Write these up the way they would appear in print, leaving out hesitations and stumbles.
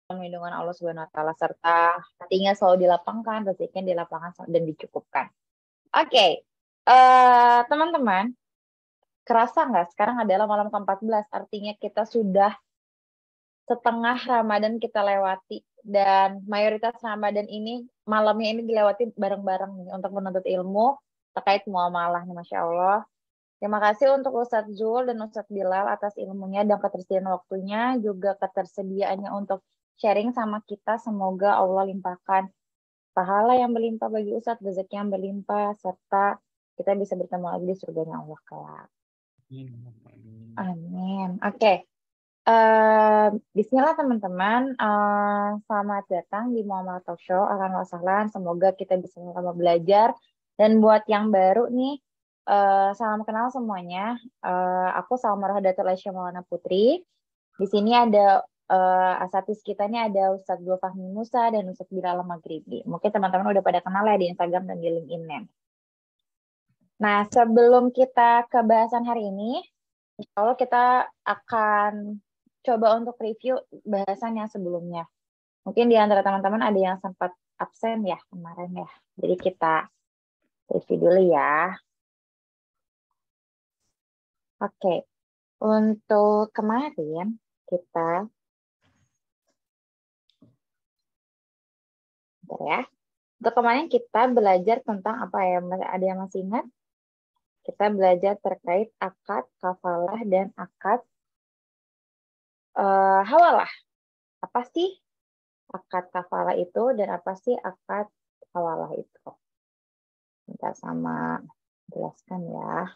Lindungan Allah Subhanahu wa taala serta hatinya selalu dilapangkan, rezekinya dilapangkan dan dicukupkan. Oke. Teman-teman, kerasa nggak sekarang adalah malam ke-14, artinya kita sudah setengah Ramadan kita lewati dan mayoritas Ramadan ini malamnya ini dilewati bareng-bareng nih untuk menuntut ilmu terkait muamalah nih, Masya Allah. Terima kasih untuk Ustadz Zul dan Ustadz Bilal atas ilmunya dan ketersediaan waktunya, juga ketersediaannya untuk sharing sama kita. Semoga Allah limpahkan pahala yang berlimpah bagi Ustadz, rezeki yang berlimpah, serta kita bisa bertemu lagi di surganya Allah kelak. Amin. Oke. Bismillah teman-teman. Selamat datang di Muamalah Talk Show. Ahlan wa sahlan. Semoga kita bisa sama-sama belajar. Dan buat yang baru nih, salam kenal semuanya. Aku Salma Rohadatul Aisyah Maulana Putri. Di sini ada asatidz kita nih, ada Ustadz Abdul Fahmi Musa dan Ustadz Bilal Maghribi. Mungkin teman-teman udah pada kenal ya di Instagram dan di LinkedIn. Nah, sebelum kita ke bahasan hari ini, insya Allah kita akan coba untuk review bahasan yang sebelumnya. Mungkin di antara teman-teman ada yang sempat absen ya kemarin ya. Jadi kita review dulu ya. Oke, untuk kemarin kita, bentar ya. Untuk kemarin kita belajar tentang apa ya? Ada yang masih ingat? Kita belajar terkait akad kafalah dan akad hawalah. Apa sih akad kafalah itu dan apa sih akad hawalah itu? Kita sama jelaskan ya.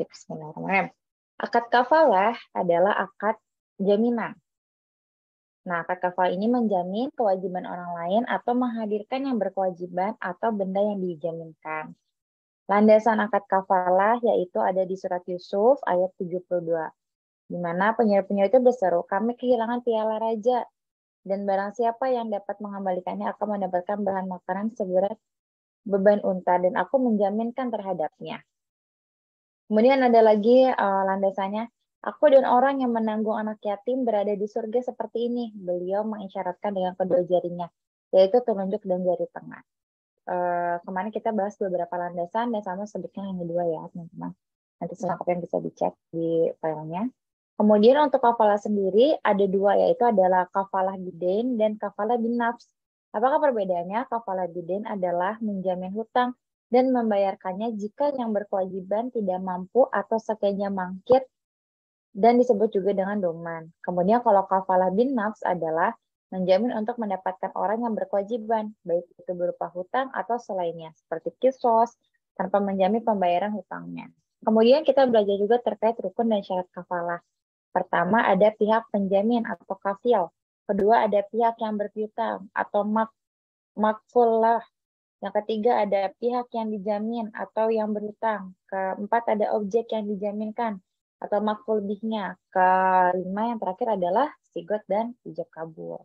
Bismillahirrahmanirrahim. Akad kafalah adalah akad jaminan. Nah, akad kafalah ini menjamin kewajiban orang lain atau menghadirkan yang berkewajiban atau benda yang dijaminkan. Landasan akad kafalah yaitu ada di surat Yusuf ayat 72. Di mana penyair-penyair itu berseru, kami kehilangan piala raja, dan barang siapa yang dapat mengembalikannya akan mendapatkan bahan makanan seberat beban unta, dan aku menjaminkan terhadapnya. Kemudian ada lagi landasannya, aku dan orang yang menanggung anak yatim berada di surga seperti ini. Beliau mengisyaratkan dengan kedua jarinya, yaitu telunjuk dan jari tengah. Kemarin kita bahas beberapa landasan dan sama sebutkan yang kedua ya, teman-teman. Nanti selengkapnya bisa dicek di filenya. Kemudian untuk kafalah sendiri ada dua, yaitu adalah kafalah bidain dan kafalah bin nafs. Apakah perbedaannya? Kafalah bidain adalah menjamin hutang dan membayarkannya jika yang berkewajiban tidak mampu atau sekiranya mangkir, dan disebut juga dengan doman. Kemudian kalau kafalah bin nafs adalah menjamin untuk mendapatkan orang yang berkewajiban, baik itu berupa hutang atau selainnya, seperti kisos, tanpa menjamin pembayaran hutangnya. Kemudian kita belajar juga terkait rukun dan syarat kafalah. Pertama ada pihak penjamin atau kafil. Kedua ada pihak yang berpiutang atau makfulah. Yang ketiga ada pihak yang dijamin atau yang berhutang. Keempat ada objek yang dijaminkan atau makful bihnya. Kelima yang terakhir adalah sigot dan ijab kabul.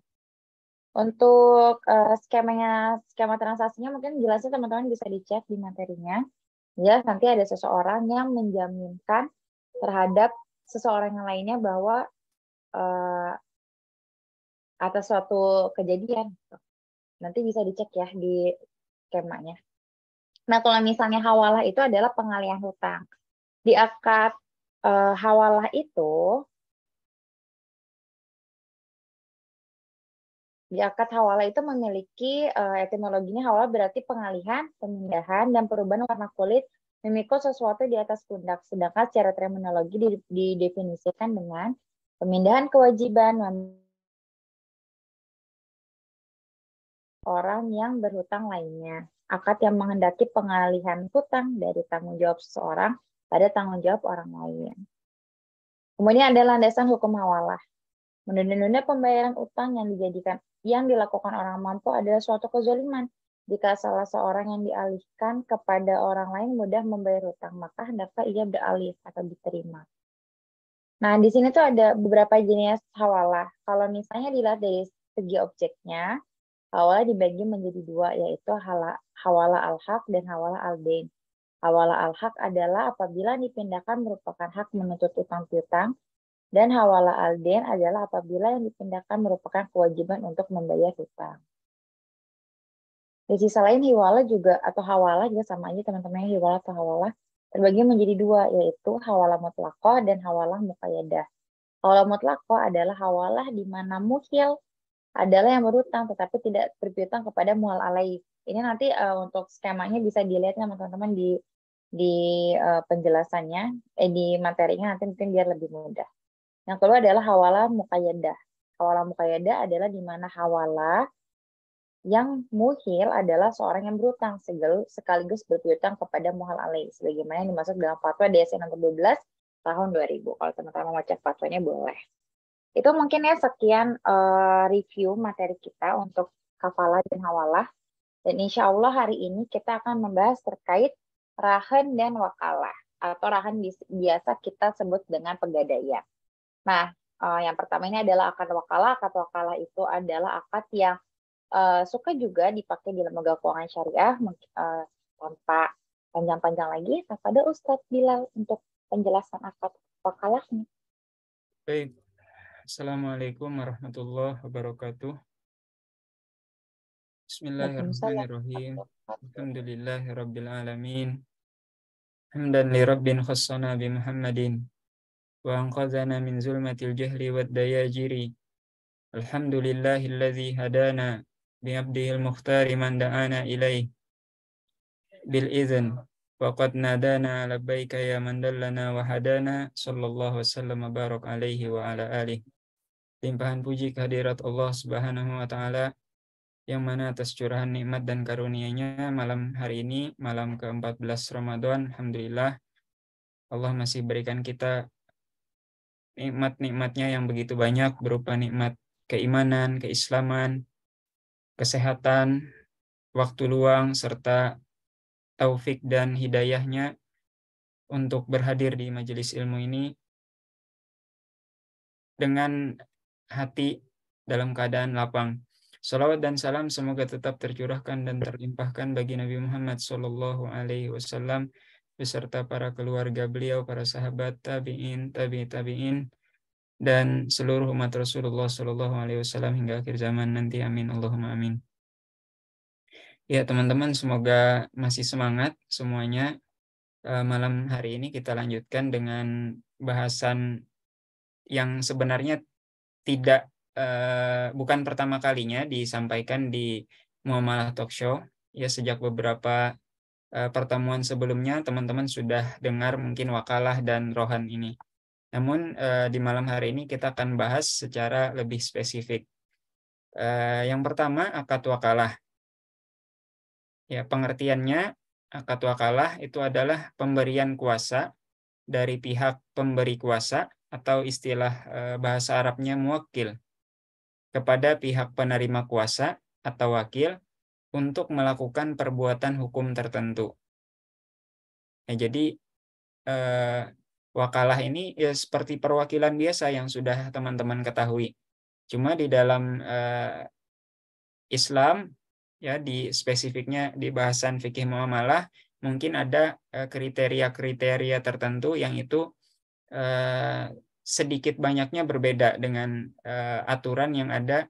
Untuk skema transaksinya mungkin jelasnya teman-teman bisa dicek di materinya. Ya, nanti ada seseorang yang menjaminkan terhadap seseorang yang lainnya bahwa atas suatu kejadian. Nanti bisa dicek ya di skemanya. Nah, kalau misalnya hawalah itu adalah pengalihan hutang. Di akad hawalah itu, memiliki etimologinya hawalah berarti pengalihan, pemindahan, dan perubahan warna kulit memikul sesuatu di atas pundak. Sedangkan secara terminologi didefinisikan dengan pemindahan kewajiban orang yang berhutang lainnya. Akad yang menghendaki pengalihan hutang dari tanggung jawab seseorang pada tanggung jawab orang lain. Kemudian ada landasan hukum hawalah. Menunda-nunda pembayaran utang yang dilakukan orang mampu adalah suatu kezaliman. Jika salah seorang yang dialihkan kepada orang lain mudah membayar hutang, maka hendaklah ia beralih atau diterima. Nah, di sini tuh ada beberapa jenis hawalah. Kalau misalnya dilihat dari segi objeknya, hawalah dibagi menjadi dua, yaitu hawalah al-haq dan hawalah al-dain. Hawalah al-haq adalah apabila dipindahkan merupakan hak menuntut utang piutang Dan hawala al-dain adalah apabila yang dipindahkan merupakan kewajiban untuk membayar hutang. Di sisi lain hiwala juga atau hawala juga sama aja teman-teman, hiwala atau hawala terbagi menjadi dua, yaitu hawala mutlaqah dan hawala muqayyadah. Hawala mutlaqah adalah hawalah di mana muhil adalah yang berhutang tetapi tidak berpiutang kepada muhal alaih. Ini nanti untuk skemanya bisa dilihat sama teman-teman di penjelasannya, di materinya nanti mungkin biar lebih mudah. Yang kedua adalah hawalah muqayyadah. Hawalah muqayyadah adalah di mana hawalah yang muhil adalah seorang yang berutang sekaligus berpiutang kepada muhal alaih, sebagaimana yang dimaksud dalam fatwa DSN nomor 12 tahun 2000. Kalau teman-teman mau cek fatwanya boleh. Itu mungkin ya sekian review materi kita untuk kafalah dan hawalah. Dan insya Allah hari ini kita akan membahas terkait rahan dan wakalah. Atau rahan biasa kita sebut dengan pegadaian. Nah, yang pertama ini adalah akad wakalah. Akad wakalah itu adalah akad yang suka juga dipakai di lembaga keuangan syariah. Tanpa panjang-panjang lagi, kepada Ustadz Bilal untuk penjelasan akad wakalahnya. Baik. Assalamualaikum warahmatullahi wabarakatuh. Bismillahirrahmanirrahim. Alhamdulillahirabbil alamin. Hamdan li rabbin khassana bi Muhammadin wa anqadhana min zulmatil jahli wad dayajiri. Alhamdulillahilladzi hadana bi abdihil mukhtari man da'ana ilaih bil idzn wa qad nadana labbaika ya man dallana wa hadana sallallahu wasallam barak alaihi wa ala alihi. Limpahan puji kehadirat Allah Subhanahu wa taala yang mana atas curahan nikmat dan karunia-Nya malam hari ini, malam ke-14 Ramadan, alhamdulillah Allah masih berikan kita nikmat-nikmatnya yang begitu banyak, berupa nikmat keimanan, keislaman, kesehatan, waktu luang, serta taufik dan hidayahnya untuk berhadir di majelis ilmu ini dengan hati dalam keadaan lapang. Salawat dan salam semoga tetap tercurahkan dan terlimpahkan bagi Nabi Muhammad SAW beserta para keluarga beliau, para sahabat, tabi'in, tabi'in, dan seluruh umat Rasulullah SAW hingga akhir zaman nanti. Amin. Allahumma amin. Ya teman-teman, semoga masih semangat semuanya. Malam hari ini kita lanjutkan dengan bahasan yang sebenarnya bukan pertama kalinya disampaikan di Muamalah Talk Show. Ya, sejak beberapa pertemuan sebelumnya teman-teman sudah dengar mungkin wakalah dan rohan ini. Namun di malam hari ini kita akan bahas secara lebih spesifik. Yang pertama, akad wakalah. Ya, pengertiannya akad wakalah itu adalah pemberian kuasa dari pihak pemberi kuasa atau istilah bahasa Arabnya muwakkil kepada pihak penerima kuasa atau wakil untuk melakukan perbuatan hukum tertentu. Ya, jadi wakalah ini ya seperti perwakilan biasa yang sudah teman-teman ketahui. Cuma di dalam Islam, ya di spesifiknya di bahasan fikih muamalah, mungkin ada kriteria-kriteria tertentu yang itu sedikit banyaknya berbeda dengan aturan yang ada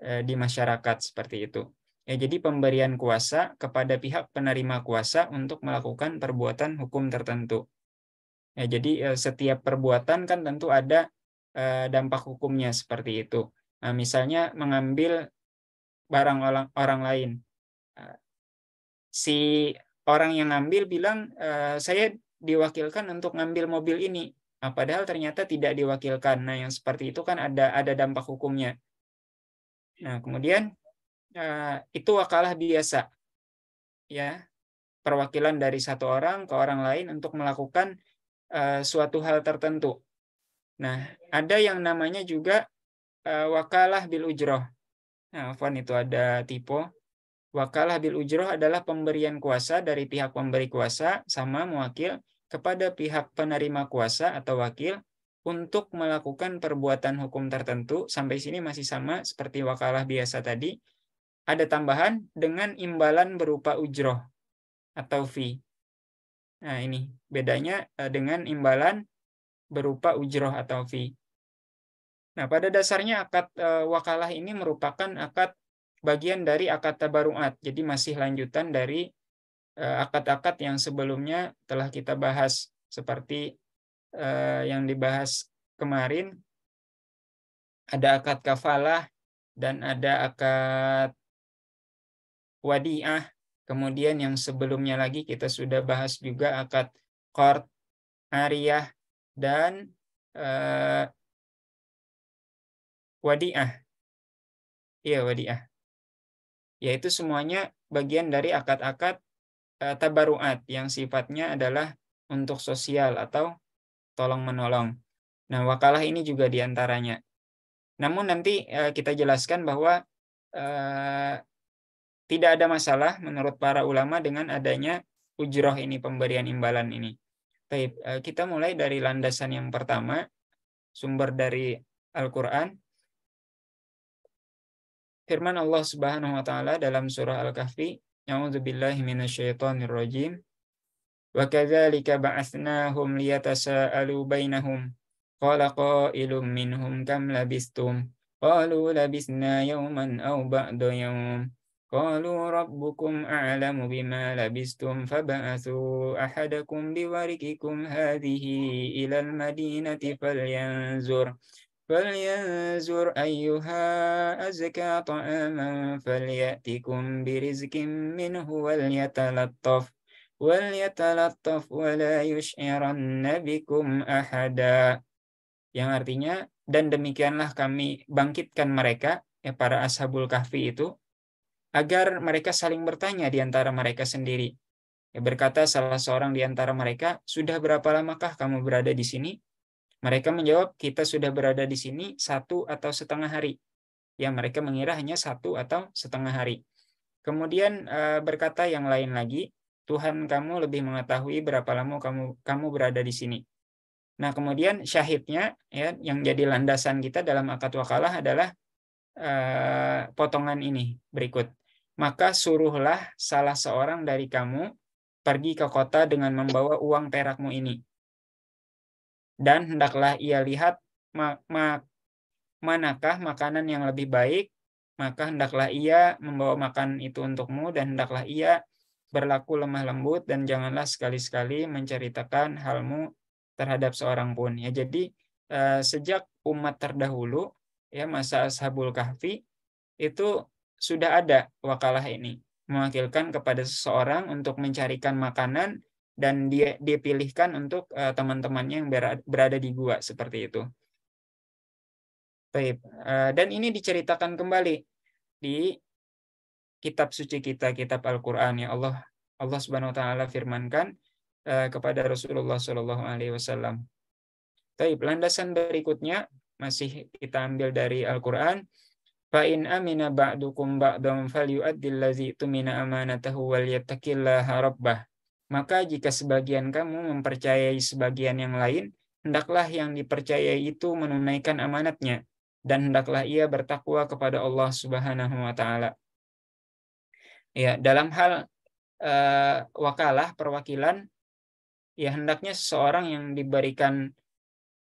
di masyarakat seperti itu. Ya, jadi pemberian kuasa kepada pihak penerima kuasa untuk melakukan perbuatan hukum tertentu. Ya, jadi setiap perbuatan kan tentu ada dampak hukumnya seperti itu. Nah, misalnya mengambil barang orang lain. Si orang yang ngambil bilang, saya diwakilkan untuk ngambil mobil ini. Nah, padahal ternyata tidak diwakilkan. Nah, yang seperti itu kan ada dampak hukumnya. Nah, kemudian itu wakalah biasa, ya, perwakilan dari satu orang ke orang lain untuk melakukan suatu hal tertentu. Nah, ada yang namanya juga wakalah bil ujroh. Nah, afwan, itu ada typo. Wakalah bil ujroh adalah pemberian kuasa dari pihak pemberi kuasa sama muwakil kepada pihak penerima kuasa atau wakil untuk melakukan perbuatan hukum tertentu. Sampai sini masih sama seperti wakalah biasa tadi. Ada tambahan dengan imbalan berupa ujroh atau fee. Nah, ini bedanya dengan imbalan berupa ujroh atau fee. Nah, pada dasarnya akad wakalah ini merupakan akad bagian dari akad tabaruat. Jadi masih lanjutan dari akad-akad yang sebelumnya telah kita bahas, seperti yang dibahas kemarin, ada akad kafalah dan ada akad wadiah. Kemudian yang sebelumnya lagi kita sudah bahas juga akad qard, ariyah, dan wadiah. Iya, wadiah. Yaitu semuanya bagian dari akad-akad tabaruat yang sifatnya adalah untuk sosial atau tolong-menolong. Nah, wakalah ini juga diantaranya. Namun nanti kita jelaskan bahwa tidak ada masalah menurut para ulama dengan adanya ujroh ini, pemberian imbalan ini. Baik, kita mulai dari landasan yang pertama, sumber dari Al-Quran. Firman Allah Subhanahu wa taala dalam surah Al-Kahfi, "A'udzubillahi minasyaitonirrajim. Wa kadzalika ba'atsnahum liyatasaalu bainahum. Qala qailum minhum kam labistum? Qalu labisna yawman aw ba'da yawm. Qalu rabbukum a'lamu bima labistum fab'atsu ahadakum biwarikikum hadhihi ilal madinati فلينظر أيها أزكى طعاما فليأتكم برزق منه وليتلطف ولا يشعرن بكم أحدا. Yang artinya, dan demikianlah kami bangkitkan mereka, para ashabul kahfi itu, agar mereka saling bertanya di antara mereka sendiri. Berkata salah seorang di antara mereka, sudah berapa lamakah kamu berada di sini? Mereka menjawab, kita sudah berada di sini 1 atau setengah hari. Ya, mereka mengira hanya 1 atau setengah hari. Kemudian berkata yang lain lagi, Tuhan kamu lebih mengetahui berapa lama kamu berada di sini. Nah, kemudian syahidnya, ya, yang jadi landasan kita dalam akad wakalah adalah potongan ini berikut. Maka suruhlah salah seorang dari kamu pergi ke kota dengan membawa uang perakmu ini. Dan hendaklah ia lihat manakah makanan yang lebih baik, maka hendaklah ia membawa makan itu untukmu, dan hendaklah ia berlaku lemah lembut, dan janganlah sekali-sekali menceritakan halmu terhadap seorang pun. Ya, jadi sejak umat terdahulu, ya, masa Ashabul Kahfi, itu sudah ada wakalah ini, mewakilkan kepada seseorang untuk mencarikan makanan, dan dia dipilihkan untuk teman-temannya yang berada di gua, seperti itu. Baik, dan ini diceritakan kembali di kitab suci kita, kitab Al-Qur'an, ya. Allah Subhanahu wa taala firmankan kepada Rasulullah Shallallahu alaihi wasallam. Baik, landasan berikutnya masih kita ambil dari Al-Qur'an. Fa in amina ba'dukum ba'dam falyu'addil ladzi tumina amanatahu wal yattaqillaha rabbah. Maka jika sebagian kamu mempercayai sebagian yang lain, hendaklah yang dipercayai itu menunaikan amanatnya, dan hendaklah ia bertakwa kepada Allah Subhanahu wa taala. Ya, dalam hal wakalah, perwakilan, ya, hendaknya seseorang yang diberikan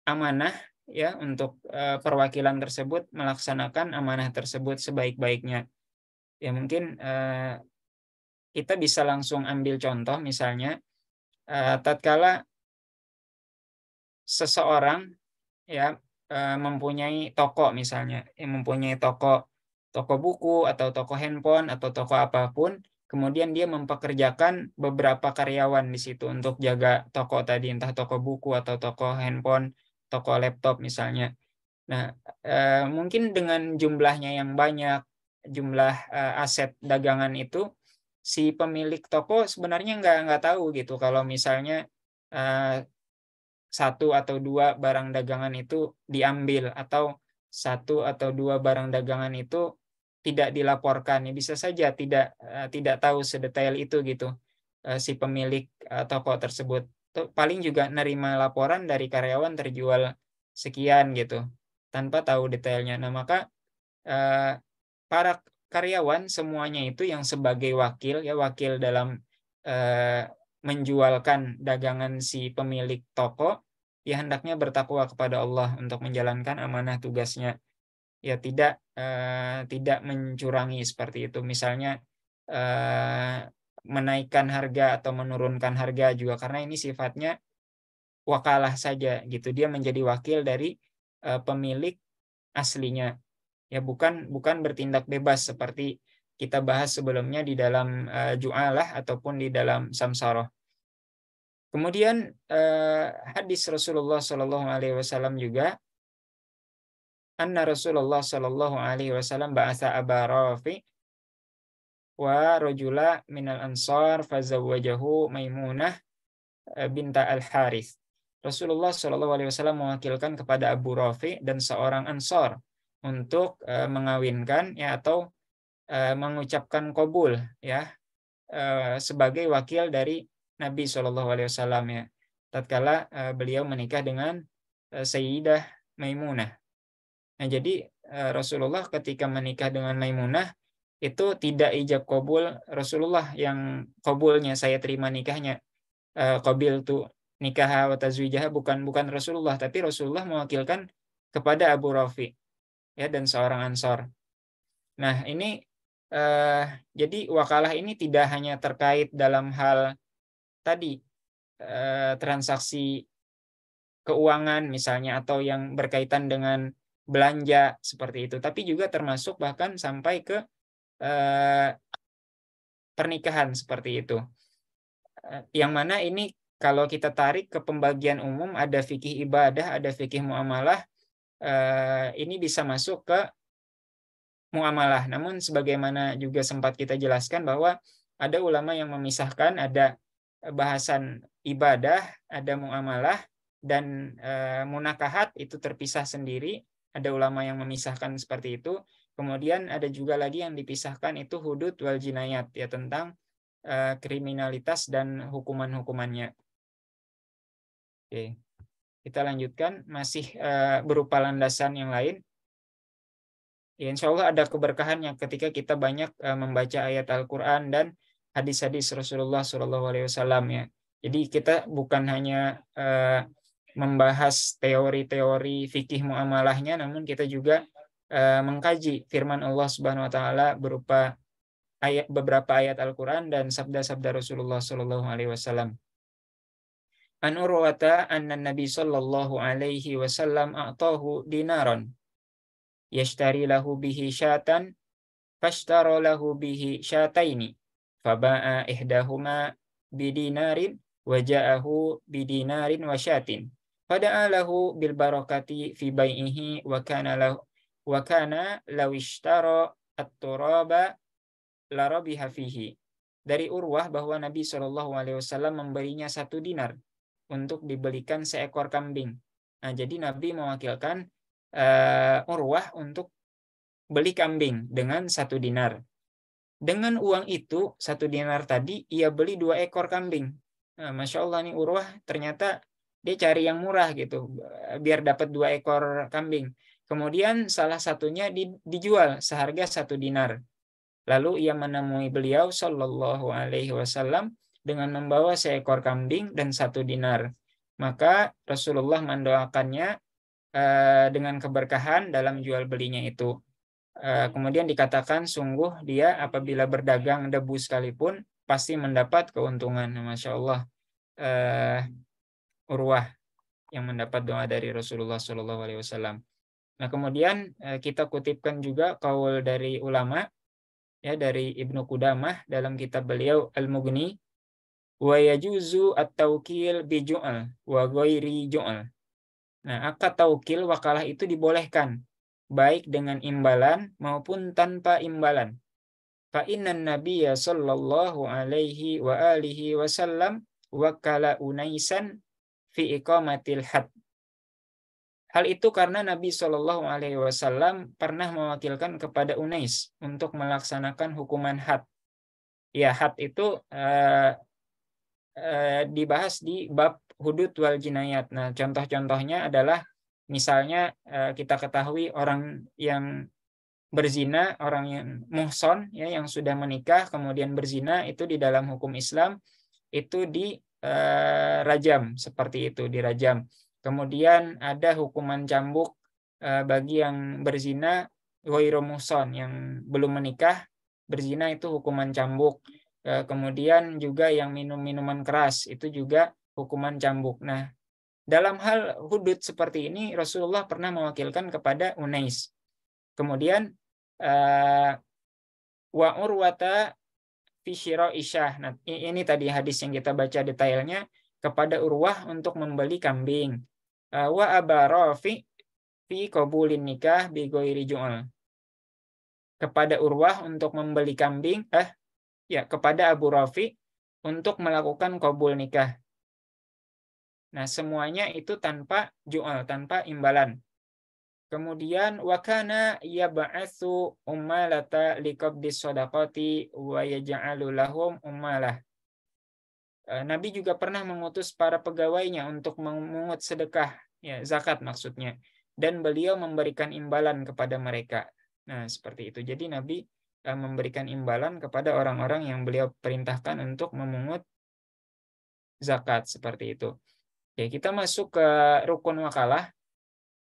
amanah, ya, untuk perwakilan tersebut melaksanakan amanah tersebut sebaik-baiknya. Ya, mungkin kita bisa langsung ambil contoh, misalnya tatkala seseorang, ya, mempunyai toko, misalnya, mempunyai toko buku atau toko handphone atau toko apapun, kemudian dia mempekerjakan beberapa karyawan di situ untuk jaga toko tadi, entah toko buku atau toko handphone, toko laptop misalnya. Nah, mungkin dengan jumlahnya yang banyak, jumlah aset dagangan itu, si pemilik toko sebenarnya nggak tahu gitu kalau misalnya 1 atau 2 barang dagangan itu diambil, atau 1 atau 2 barang dagangan itu tidak dilaporkan. Ya, bisa saja tidak tahu sedetail itu gitu si pemilik toko tersebut. Paling juga nerima laporan dari karyawan terjual sekian gitu, tanpa tahu detailnya. Nah, maka para karyawan semuanya itu yang sebagai wakil, ya, wakil dalam menjualkan dagangan si pemilik toko, ya hendaknya bertakwa kepada Allah untuk menjalankan amanah tugasnya. Ya tidak mencurangi seperti itu. Misalnya menaikkan harga atau menurunkan harga juga, karena ini sifatnya wakalah saja gitu. Dia menjadi wakil dari pemilik aslinya. Ya bukan bertindak bebas seperti kita bahas sebelumnya di dalam ju'alah ataupun di dalam samsaroh. Kemudian hadis Rasulullah Shallallahu Alaihi Wasallam juga, anna Rasulullah Shallallahu Alaihi Wasallam ba'atha Aba Rafi wa rajula minal ansar fazawwajahu Maimunah binta al-Harith. Rasulullah Shallallahu Alaihi Wasallam mewakilkan kepada Abu Rafi dan seorang ansar untuk mengawinkan ya atau mengucapkan qabul ya sebagai wakil dari Nabi Shallallahu Alaihi Wasallam ya tatkala beliau menikah dengan Sayyidah Maimunah. Nah, jadi Rasulullah ketika menikah dengan Maimunah itu tidak ijab qabul Rasulullah yang qabulnya saya terima nikahnya, qabil tu nikah wa tazwijah, bukan Rasulullah, tapi Rasulullah mewakilkan kepada Abu Rafi ya dan seorang ansor. Nah, ini jadi wakalah ini tidak hanya terkait dalam hal tadi transaksi keuangan misalnya atau yang berkaitan dengan belanja seperti itu, tapi juga termasuk bahkan sampai ke pernikahan seperti itu. Yang mana ini kalau kita tarik ke pembagian umum, ada fikih ibadah, ada fikih muamalah, ini bisa masuk ke muamalah. Namun sebagaimana juga sempat kita jelaskan bahwa ada ulama yang memisahkan, ada bahasan ibadah, ada muamalah, dan munakahat itu terpisah sendiri. Ada ulama yang memisahkan seperti itu. Kemudian ada juga lagi yang dipisahkan itu hudud wal jinayat, ya tentang kriminalitas dan hukuman-hukumannya. Oke, kita lanjutkan, masih berupa landasan yang lain. Ya, insya Allah ada keberkahannya ketika kita banyak membaca ayat Al-Quran dan hadis-hadis Rasulullah SAW ya. Jadi kita bukan hanya membahas teori-teori fikih muamalahnya, namun kita juga mengkaji firman Allah Subhanahu Wa Taala berupa beberapa ayat Al-Quran dan sabda-sabda Rasulullah SAW. An Urwata anna Nabi sallallahu alaihi wasallam a'tahu dinaran yashtari lahu bihi syatan fashtara lahu bihi syataini faba'a ihdahuma bidinarin wa ja'ahu bidinarin wa syatin fada'a lahu bil barakati fi bai'ihi wa kana law ishtara at-turaba la rabiha fihi. Dari Urwah bahwa Nabi SAW memberinya 1 dinar untuk dibelikan seekor kambing. Nah, jadi Nabi mewakilkan Urwah untuk beli kambing dengan 1 dinar. Dengan uang itu, 1 dinar tadi, ia beli 2 ekor kambing. Nah, Masya Allah nih Urwah ternyata dia cari yang murah gitu, biar dapat 2 ekor kambing. Kemudian salah satunya dijual seharga 1 dinar. Lalu ia menemui beliau Shallallahu Alaihi Wasallam dengan membawa seekor kambing dan 1 dinar. Maka Rasulullah mendoakannya dengan keberkahan dalam jual belinya itu. Kemudian dikatakan sungguh dia apabila berdagang debu sekalipun pasti mendapat keuntungan. Masya Allah, Urwah yang mendapat doa dari Rasulullah Shallallahu Alaihi Wasallam. Nah, kemudian kita kutipkan juga qaul dari ulama ya, dari Ibnu Qudamah dalam kitab beliau Al-Mughni, wa yajuzu at-tawkil bi ju'al wa ghairi ju'al. Nah, akad taukil wakalah itu dibolehkan baik dengan imbalan maupun tanpa imbalan. Fa innan nabiyya sallallahu alaihi wa alihi wasallam wakala unaisan fi iqamatil had. Hal itu karena Nabi Shallallahu Alaihi Wasallam pernah mewakilkan kepada Unais untuk melaksanakan hukuman had. Ya, had itu dibahas di bab hudud wal jinayat. Nah, contoh-contohnya adalah misalnya kita ketahui orang yang berzina, orang yang muhson, ya, yang sudah menikah kemudian berzina, itu di dalam hukum Islam itu dirajam seperti itu, dirajam. Kemudian ada hukuman cambuk bagi yang berzina ghairu muhsan, yang belum menikah berzina itu hukuman cambuk. Kemudian juga yang minum minuman keras itu juga hukuman cambuk. Nah, dalam hal hudud seperti ini Rasulullah pernah mewakilkan kepada Unais. Kemudian wa urwata fi isyah. Nah, ini tadi hadis yang kita baca detailnya, kepada Urwah untuk membeli kambing. Wa abara fi qabulin nikah bi ghairi ju'al. Kepada Urwah untuk membeli kambing, kepada Abu Rafi untuk melakukan qabul nikah. Nah, semuanya itu tanpa ju'al, tanpa imbalan. Kemudian wakana yab'atsu ummalata liqabdis shadaqati wa yaj'alu lahum ummalah. Nabi juga pernah mengutus para pegawainya untuk memungut sedekah, ya zakat maksudnya, dan beliau memberikan imbalan kepada mereka. Nah, seperti itu. Jadi Nabi memberikan imbalan kepada orang-orang yang beliau perintahkan untuk memungut zakat, seperti itu. Ya, kita masuk ke rukun wakalah.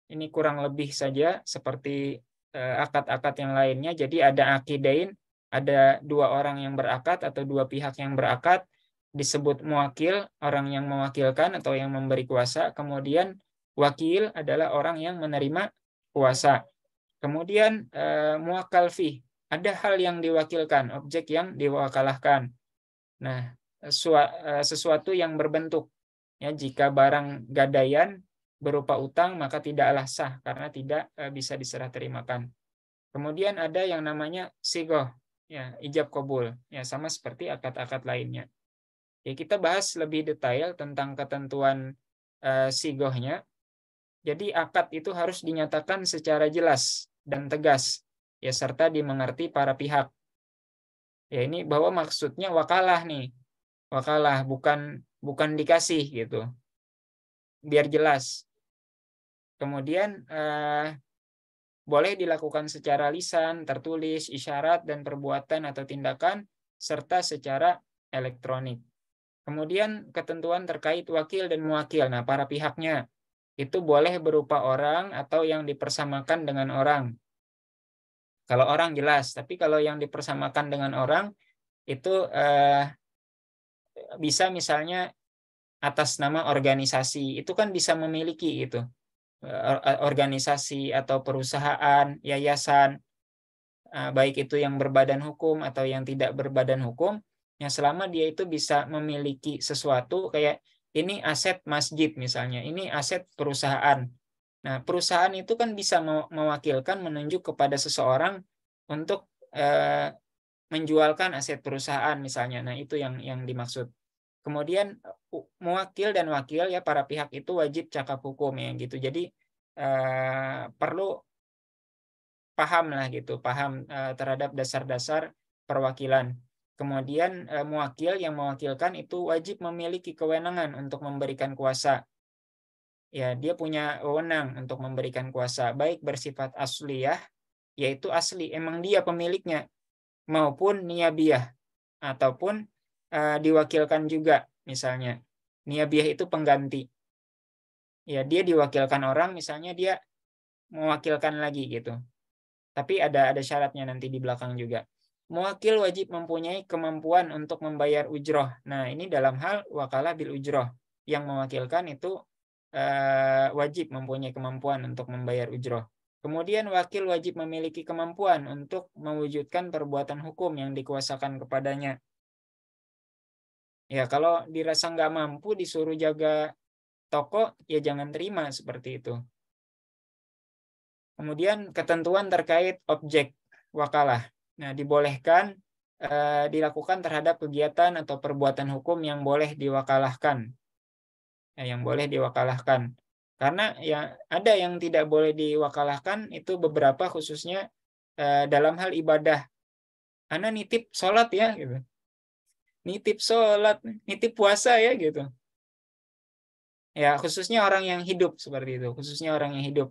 Ini kurang lebih saja seperti akad-akad yang lainnya. Jadi ada akidain, ada dua orang yang berakad atau dua pihak yang berakad, disebut muwakil, orang yang mewakilkan atau yang memberi kuasa. Kemudian wakil adalah orang yang menerima kuasa. Kemudian muwakkal fih, ada hal yang diwakilkan, objek yang diwakalahkan. Nah, sesuatu yang berbentuk. Ya, jika barang gadaian berupa utang maka tidaklah sah karena tidak bisa diserah terimakan. Kemudian ada yang namanya sigoh, ya ijab kabul, ya sama seperti akad-akad lainnya. Ya, kita bahas lebih detail tentang ketentuan sigohnya. Jadi akad itu harus dinyatakan secara jelas dan tegas, ya serta dimengerti para pihak. Ya, ini bahwa maksudnya wakalah nih, wakalah bukan dikasih gitu, biar jelas. Kemudian boleh dilakukan secara lisan, tertulis, isyarat, dan perbuatan atau tindakan, serta secara elektronik. Kemudian ketentuan terkait wakil dan muwakil. Nah, para pihaknya itu boleh berupa orang atau yang dipersamakan dengan orang. Kalau orang jelas, tapi kalau yang dipersamakan dengan orang itu bisa misalnya atas nama organisasi, itu kan bisa memiliki itu. Organisasi atau perusahaan, yayasan, baik itu yang berbadan hukum atau yang tidak berbadan hukum, yang selama dia itu bisa memiliki sesuatu, kayak ini aset masjid misalnya, ini aset perusahaan. Nah, perusahaan itu kan bisa mewakilkan, menunjuk kepada seseorang untuk menjualkan aset perusahaan misalnya. Nah, itu yang dimaksud. Kemudian muwakil dan wakil, ya para pihak itu wajib cakap hukum ya gitu. Jadi perlu paham lah gitu, paham terhadap dasar-dasar perwakilan. Kemudian muwakil yang mewakilkan itu wajib memiliki kewenangan untuk memberikan kuasa. Ya, dia punya wewenang untuk memberikan kuasa, baik bersifat asliyah, yaitu asli, emang dia pemiliknya, maupun niyabiyah, ataupun diwakilkan juga, misalnya niyabiyah itu pengganti, ya dia diwakilkan orang, misalnya dia mewakilkan lagi gitu, tapi ada syaratnya nanti di belakang juga. Muwakil wajib mempunyai kemampuan untuk membayar ujroh. Nah, ini dalam hal wakalah bil ujroh, yang mewakilkan itu wajib mempunyai kemampuan untuk membayar ujroh. Kemudian wakil wajib memiliki kemampuan untuk mewujudkan perbuatan hukum yang dikuasakan kepadanya. Ya, kalau dirasa nggak mampu disuruh jaga toko, ya jangan terima seperti itu. Kemudian ketentuan terkait objek wakalah. Nah, dibolehkan dilakukan terhadap kegiatan atau perbuatan hukum yang boleh diwakalahkan. Ya, yang boleh diwakalahkan. Karena ya ada yang tidak boleh diwakalahkan, itu beberapa, khususnya dalam hal ibadah. Ana nitip sholat ya gitu. Nitip sholat, nitip puasa ya gitu. Ya, khususnya orang yang hidup seperti itu, khususnya orang yang hidup.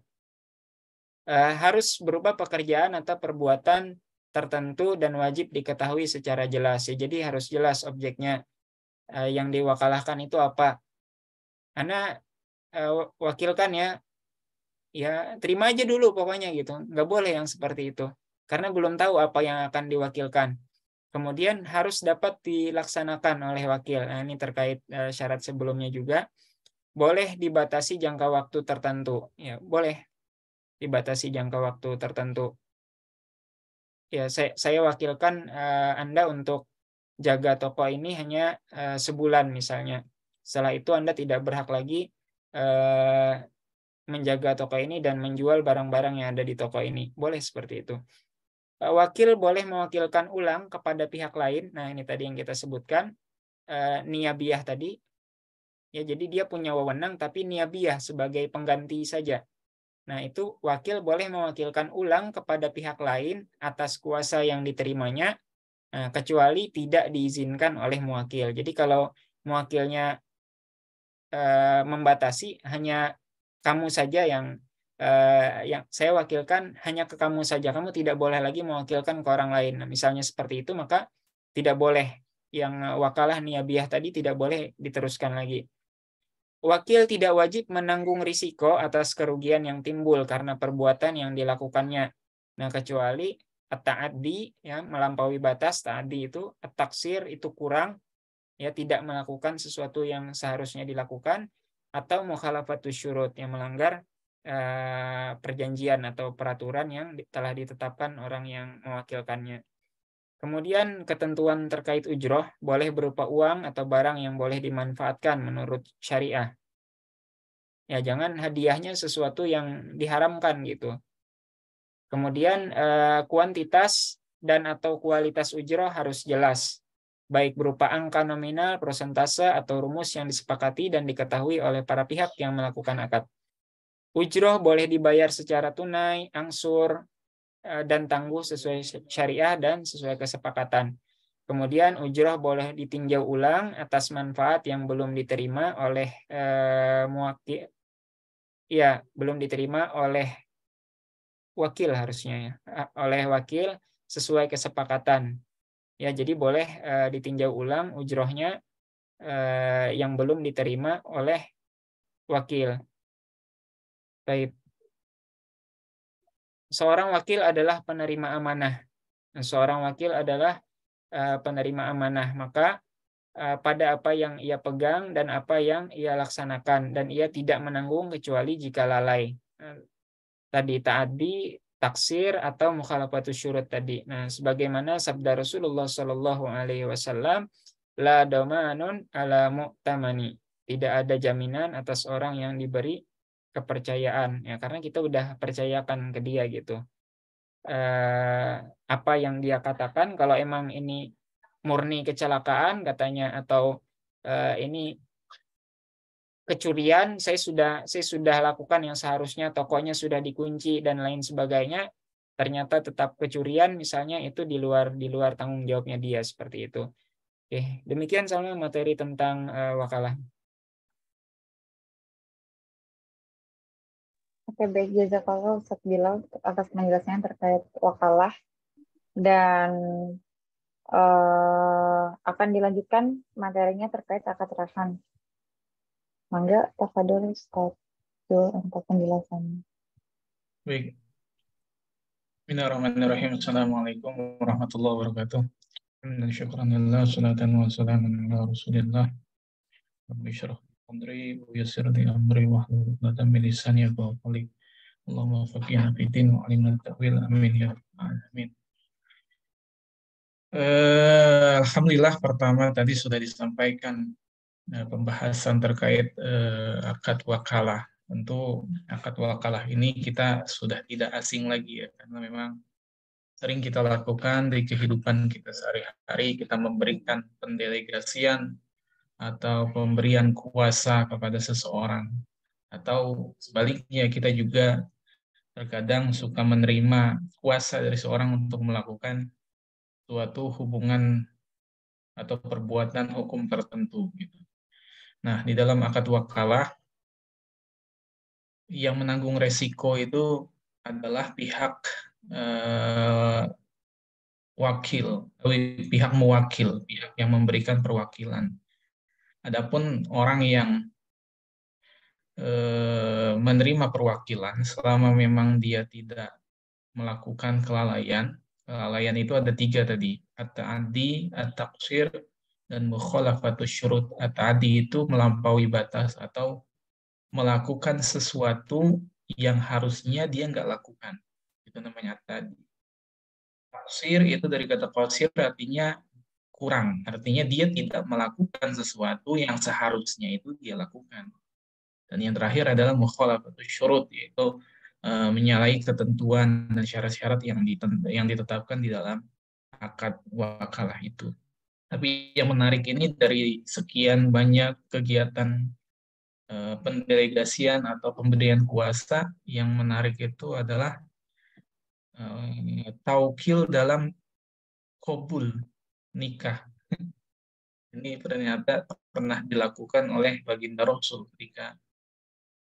Harus berupa pekerjaan atau perbuatan tertentu dan wajib diketahui secara jelas. Ya, jadi harus jelas objeknya yang diwakalahkan itu apa. Ana wakilkan ya terima aja dulu pokoknya gitu. Nggak boleh yang seperti itu. Karena belum tahu apa yang akan diwakilkan. Kemudian harus dapat dilaksanakan oleh wakil. Nah, ini terkait syarat sebelumnya juga. Boleh dibatasi jangka waktu tertentu. Ya, boleh dibatasi jangka waktu tertentu. Ya, saya wakilkan Anda untuk jaga toko ini hanya sebulan misalnya. Setelah itu Anda tidak berhak lagi menjaga toko ini dan menjual barang-barang yang ada di toko ini. Boleh seperti itu. Wakil boleh mewakilkan ulang kepada pihak lain. Nah, ini tadi yang kita sebutkan, niyabiyah tadi. Ya, jadi dia punya wewenang tapi niyabiyah sebagai pengganti saja. Nah, itu wakil boleh mewakilkan ulang kepada pihak lain atas kuasa yang diterimanya, kecuali tidak diizinkan oleh muwakil. Jadi kalau muwakilnya membatasi hanya kamu saja yang saya wakilkan, hanya ke kamu saja, kamu tidak boleh lagi mewakilkan ke orang lain. Nah, misalnya seperti itu, maka tidak boleh yang wakalah niyabiyah tadi tidak boleh diteruskan lagi. Wakil tidak wajib menanggung risiko atas kerugian yang timbul karena perbuatan yang dilakukannya. Nah, kecuali at-ta'addi, ya, melampaui batas. Ta'addi itu, at-taksir itu kurang, ya, tidak melakukan sesuatu yang seharusnya dilakukan, atau mukhalafatus syurut, yang melanggar perjanjian atau peraturan yang telah ditetapkan orang yang mewakilkannya. Kemudian ketentuan terkait ujroh boleh berupa uang atau barang yang boleh dimanfaatkan menurut syariah. Ya, jangan hadiahnya sesuatu yang diharamkan gitu. Kemudian kuantitas dan atau kualitas ujroh harus jelas, baik berupa angka nominal, persentase, atau rumus yang disepakati dan diketahui oleh para pihak yang melakukan akad. Ujroh boleh dibayar secara tunai, angsur, dan tangguh sesuai syariah dan sesuai kesepakatan. Kemudian ujroh boleh ditinjau ulang atas manfaat yang belum diterima oleh muwakil, ya, belum diterima oleh wakil harusnya, ya, oleh wakil sesuai kesepakatan. Ya, jadi boleh ditinjau ulang ujrohnya yang belum diterima oleh wakil. Baik. Seorang wakil adalah penerima amanah. Seorang wakil adalah penerima amanah, maka pada apa yang ia pegang dan apa yang ia laksanakan, dan ia tidak menanggung kecuali jika lalai. Tadi ta'addi, taksir, atau mukhalafatus syurut tadi. Nah, sebagaimana sabda Rasulullah Shallallahu Alaihi Wasallam, la domanun ala mu'tamani. Tidak ada jaminan atas orang yang diberi kepercayaan, ya, karena kita udah percayakan ke dia gitu. Apa yang dia katakan, kalau emang ini murni kecelakaan katanya, atau ini kecurian, saya sudah lakukan yang seharusnya, tokonya sudah dikunci dan lain sebagainya, ternyata tetap kecurian misalnya, itu di luar tanggung jawabnya dia, seperti itu. Oke, demikian sama materi tentang wakalah. Oke, baik, jazakallah Ustaz Bilal atas penjelasannya terkait wakalah, dan akan dilanjutkan materinya terkait akad rahan. Mangga, tafadhol Ustaz untuk penjelasannya. Baik. Bismillahirrahmanirrahim. Assalamualaikum warahmatullahi wabarakatuh. Syukranillah, salatan wa salamun ala rasulillah. Rabbi syrah sadri wa yassir li amri wahlul 'uqdatam min lisani yafqahu qawli. Allahumma faqihna fid din wa 'allimna ta'wil. Amin ya rabbal alamin. Alhamdulillah, pertama tadi sudah disampaikan pembahasan terkait akad wakalah. Tentu akad wakalah ini kita sudah tidak asing lagi, ya, karena memang sering kita lakukan di kehidupan kita sehari-hari. Kita memberikan pendelegasian atau pemberian kuasa kepada seseorang, atau sebaliknya kita juga terkadang suka menerima kuasa dari seorang untuk melakukan suatu hubungan atau perbuatan hukum tertentu gitu. Nah, di dalam akad wakalah yang menanggung resiko itu adalah pihak wakil, pihak mewakil, pihak yang memberikan perwakilan. Adapun orang yang menerima perwakilan selama memang dia tidak melakukan kelalaian. Kelalaian itu ada 3 tadi, at-ta'addi, at-taqsir, dan mukhalafatus syurut. At-ta'addi itu melampaui batas atau melakukan sesuatu yang harusnya dia nggak lakukan. Itu namanya at-ta'addi. Taqsir itu dari kata qasir artinya kurang. Artinya dia tidak melakukan sesuatu yang seharusnya itu dia lakukan. Dan yang terakhir adalah mukhalafatus syurut, yaitu menyalahi ketentuan dan syarat-syarat yang ditetapkan di dalam akad wakalah itu. Tapi yang menarik ini dari sekian banyak kegiatan pendelegasian atau pemberian kuasa, yang menarik itu adalah taukil dalam qabul nikah. Ini ternyata pernah dilakukan oleh baginda Rasul ketika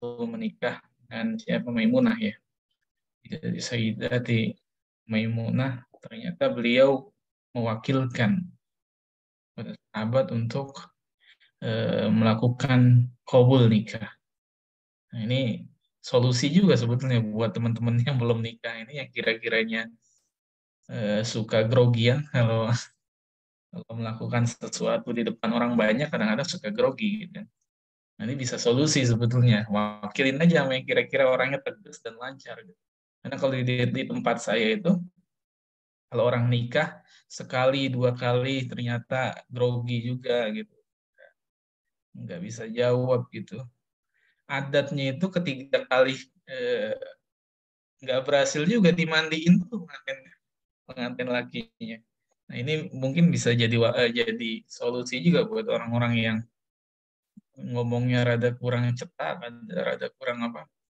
menikah dengan siapa, Maimunah ya. Jadi Sayyidati Maimunah, ternyata beliau mewakilkan pada sahabat untuk melakukan qabul nikah. Nah, ini solusi juga sebetulnya buat teman-teman yang belum nikah ini, yang kira-kiranya suka grogian kalau melakukan sesuatu di depan orang banyak, kadang-kadang suka grogi gitu. Nah, ini bisa solusi sebetulnya. Wakilin aja sama yang kira-kira orangnya tegas dan lancar gitu. Karena kalau di tempat saya itu, kalau orang nikah sekali 2 kali ternyata grogi juga gitu, nggak bisa jawab gitu. Adatnya itu ketiga kali nggak berhasil juga dimandiin tuh pengantin lakinya. Nah, ini mungkin bisa jadi solusi juga buat orang-orang yang ngomongnya rada kurang cepat, rada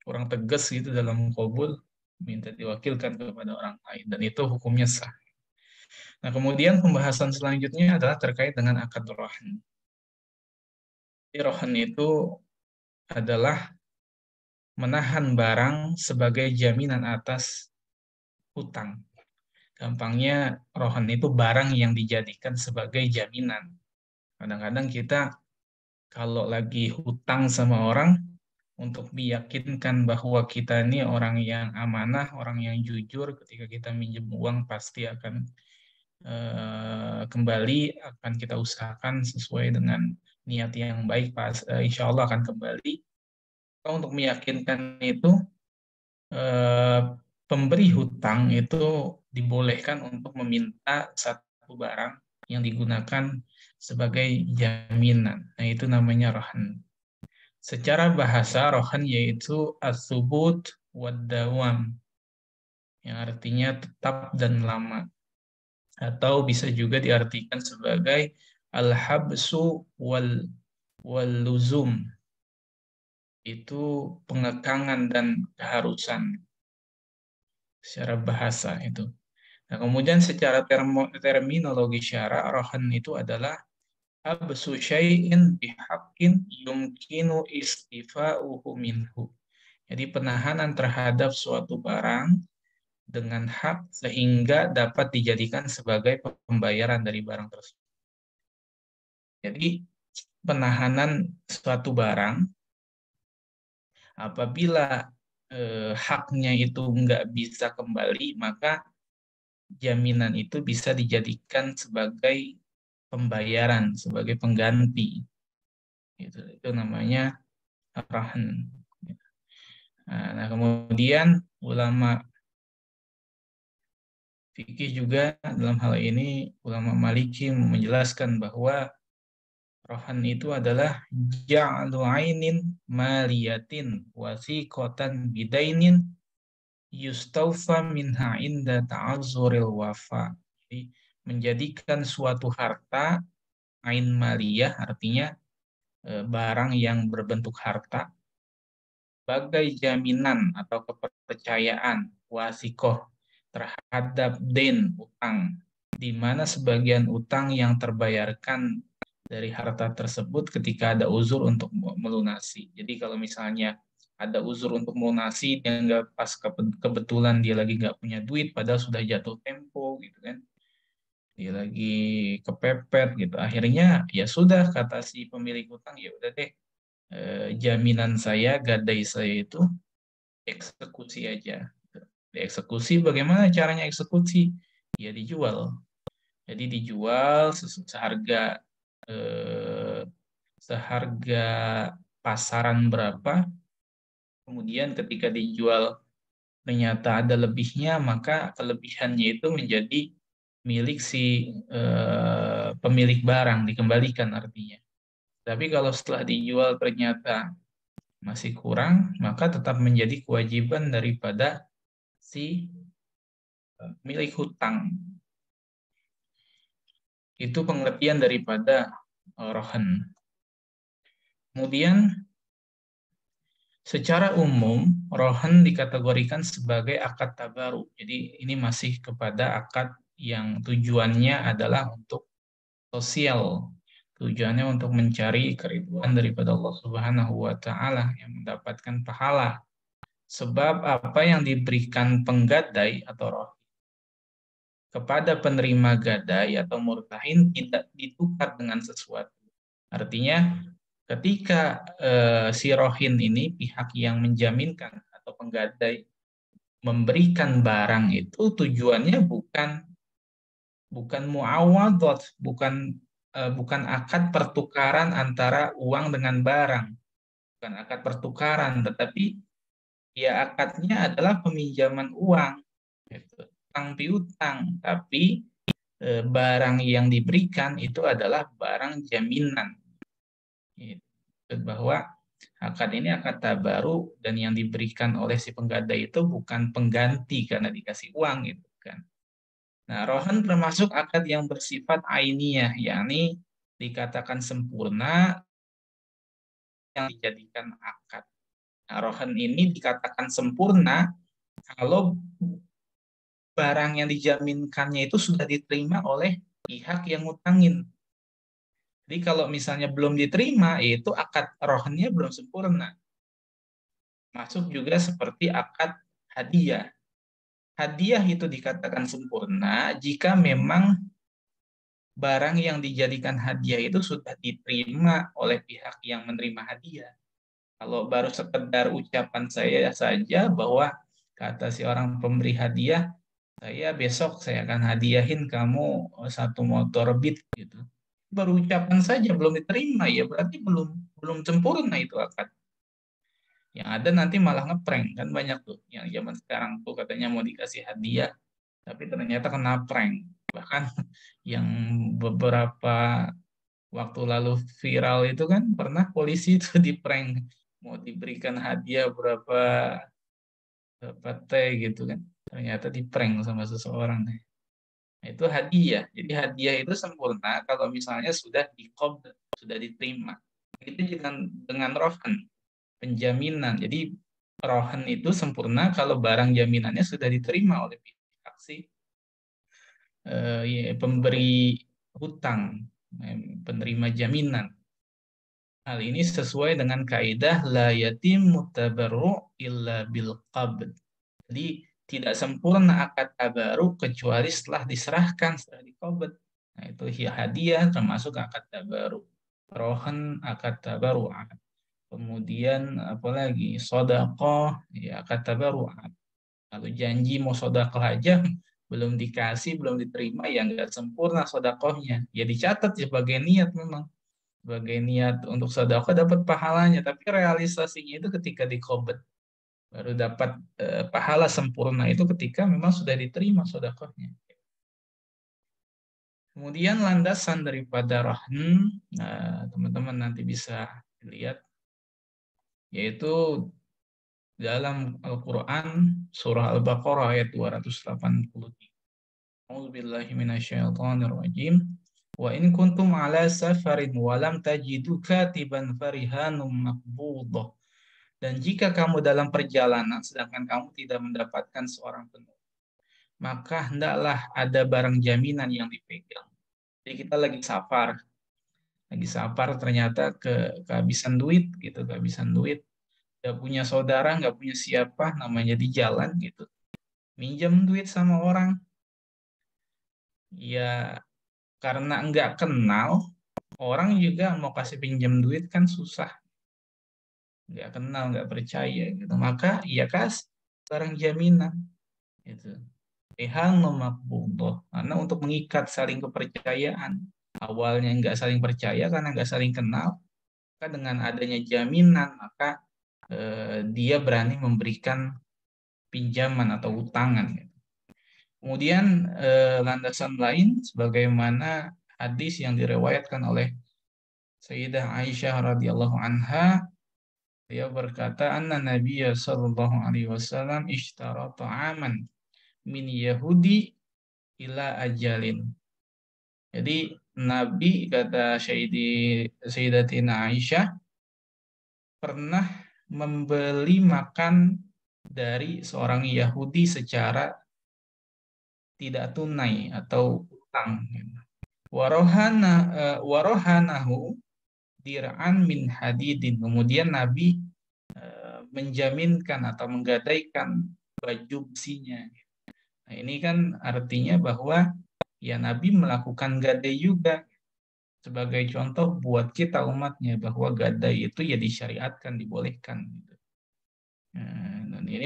kurang tegas gitu dalam qabul, minta diwakilkan kepada orang lain, dan itu hukumnya sah. Nah, kemudian pembahasan selanjutnya adalah terkait dengan akad rohan. Rohan itu adalah menahan barang sebagai jaminan atas hutang. Gampangnya, rohan itu barang yang dijadikan sebagai jaminan. Kadang-kadang kita kalau lagi hutang sama orang, untuk meyakinkan bahwa kita ini orang yang amanah, orang yang jujur, ketika kita minjem uang pasti akan kembali, akan kita usahakan sesuai dengan niat yang baik, insya Allah akan kembali. Untuk meyakinkan itu, pemberi hutang itu dibolehkan untuk meminta satu barang yang digunakan sebagai jaminan. Nah, itu namanya rohan. Secara bahasa, rohan yaitu as-subut wad-dawam, yang artinya tetap dan lama. Atau bisa juga diartikan sebagai al-habsu wal-luzum. Itu pengekangan dan keharusan secara bahasa itu. Nah, kemudian secara terminologi syara, rohan itu adalah habsu syai'in bihaqqin yumkinu istifa'uhu minhu. Jadi penahanan terhadap suatu barang dengan hak sehingga dapat dijadikan sebagai pembayaran dari barang tersebut. Jadi penahanan suatu barang apabila haknya itu nggak bisa kembali, maka jaminan itu bisa dijadikan sebagai pembayaran, sebagai pengganti. Itu namanya rahan. Nah, kemudian ulama fikih juga dalam hal ini, ulama Maliki menjelaskan bahwa rohan itu adalah ja'lu ainin maliyatin wasiqatan bidainin yustaufa minha inda ta'azzuril wafa. Jadi menjadikan suatu harta ain maliyah, artinya barang yang berbentuk harta, sebagai jaminan atau kepercayaan wasikoh terhadap den utang, di mana sebagian utang yang terbayarkan dari harta tersebut ketika ada uzur untuk melunasi. Jadi kalau misalnya ada uzur untuk melunasi dan nggak pas kebetulan dia lagi nggak punya duit, padahal sudah jatuh tempo gitu kan, dia lagi kepepet gitu, akhirnya ya sudah, kata si pemilik utang, ya udah deh, jaminan saya, gadai saya itu eksekusi aja. Dieksekusi, bagaimana caranya eksekusi? Ya dijual. Jadi dijual seharga seharga pasaran berapa, kemudian ketika dijual ternyata ada lebihnya, maka kelebihannya itu menjadi milik si pemilik barang, dikembalikan artinya. Tapi kalau setelah dijual ternyata masih kurang, maka tetap menjadi kewajiban daripada si milik hutang. Itu pengertian daripada rohan. Kemudian secara umum rohan dikategorikan sebagai akad tabaru. Jadi ini masih kepada akad yang tujuannya adalah untuk sosial. Tujuannya untuk mencari keridhaan daripada Allah Subhanahu wa taala yang mendapatkan pahala. Sebab apa yang diberikan penggadai atau roh kepada penerima gadai atau murtahin tidak ditukar dengan sesuatu. Artinya ketika si rohin ini, pihak yang menjaminkan atau penggadai memberikan barang itu tujuannya bukan muawadhat, bukan akad pertukaran antara uang dengan barang, bukan akad pertukaran, tetapi ya akadnya adalah peminjaman uang, gitu. Utang piutang, tapi barang yang diberikan itu adalah barang jaminan. Gitu. Bahwa akad ini akad tabaru dan yang diberikan oleh si penggadai itu bukan pengganti karena dikasih uang gitu kan. Nah, rohan termasuk akad yang bersifat ainiyah, yakni dikatakan sempurna yang dijadikan akad. Nah, rohan ini dikatakan sempurna kalau barang yang dijaminkannya itu sudah diterima oleh pihak yang ngutangin. Jadi kalau misalnya belum diterima, itu akad rohannya belum sempurna. Masuk juga seperti akad hadiah. Hadiah itu dikatakan sempurna jika memang barang yang dijadikan hadiah itu sudah diterima oleh pihak yang menerima hadiah. Kalau baru sekedar ucapan saya saja bahwa kata si orang pemberi hadiah, saya akan hadiahin kamu satu motor Beat gitu. Baru ucapan saja belum diterima, ya berarti belum sempurna itu akad. Yang ada nanti malah ngeprank, kan banyak tuh yang zaman sekarang tuh katanya mau dikasih hadiah tapi ternyata kena prank. Bahkan yang beberapa waktu lalu viral itu kan pernah polisi itu di prank, mau diberikan hadiah berapa T gitu kan, ternyata di prank sama seseorang. Nah, itu hadiah. Jadi hadiah itu sempurna kalau misalnya sudah sudah diterima. Itu dengan rohan, penjaminan. Jadi rohan itu sempurna kalau barang jaminannya sudah diterima oleh pihak si pemberi hutang, penerima jaminan. Hal ini sesuai dengan kaidah la yatimmu tabarru illa bil qabd. Jadi tidak sempurna akad tabarru kecuali setelah diserahkan, setelah diqabd. Nah, itu hadiah termasuk akad tabarru. Rohan akad tabarru. Kemudian apalagi sedekah, ya akad tabarru. Kalau janji mau sedekah aja belum dikasih, belum diterima, ya nggak sempurna sedekahnya. Ya dicatat sebagai niat memang. Sebagai niat untuk sedekah dapat pahalanya, tapi realisasinya itu ketika diqabd. Baru dapat pahala sempurna itu ketika memang sudah diterima sedekahnya. Kemudian landasan daripada rahn, teman-teman nanti bisa lihat, yaitu dalam Al-Quran surah Al-Baqarah ayat 283. A'udzubillahi minasyaitonirrajim. Wa in kuntum ala safarin wa lam tajidu katiban farihanum maqbudah. Dan jika kamu dalam perjalanan sedangkan kamu tidak mendapatkan seorang penulis, maka hendaklah ada barang jaminan yang dipegang. Jadi kita lagi safar ternyata kehabisan duit gitu, kehabisan duit. Gak punya saudara, gak punya siapa, namanya di jalan gitu. Minjam duit sama orang. Ya karena nggak kenal, orang juga mau kasih pinjam duit kan susah. nggak kenal, nggak percaya gitu, maka ia kasih barang jaminan itu. Ihang makbullah, karena untuk mengikat saling kepercayaan. Awalnya nggak saling percaya karena nggak saling kenal, maka dengan adanya jaminan maka dia berani memberikan pinjaman atau utangan. Kemudian landasan lain sebagaimana hadis yang direwayatkan oleh Sayyidah Aisyah radhiyallahu anha, dia berkata, anna Nabiya sallallahu alaihi wasallam ishtara ta'aman min Yahudi ila ajalin. Jadi Nabi, kata Sayyidatina Aisyah, pernah membeli makan dari seorang Yahudi secara tidak tunai atau utang. Warohanahu dir'an min hadidin. Kemudian Nabi menjaminkan atau menggadaikan baju besinya. Nah, ini kan artinya bahwa ya Nabi melakukan gadai juga sebagai contoh buat kita umatnya bahwa gadai itu ya disyariatkan, dibolehkan. Dan ini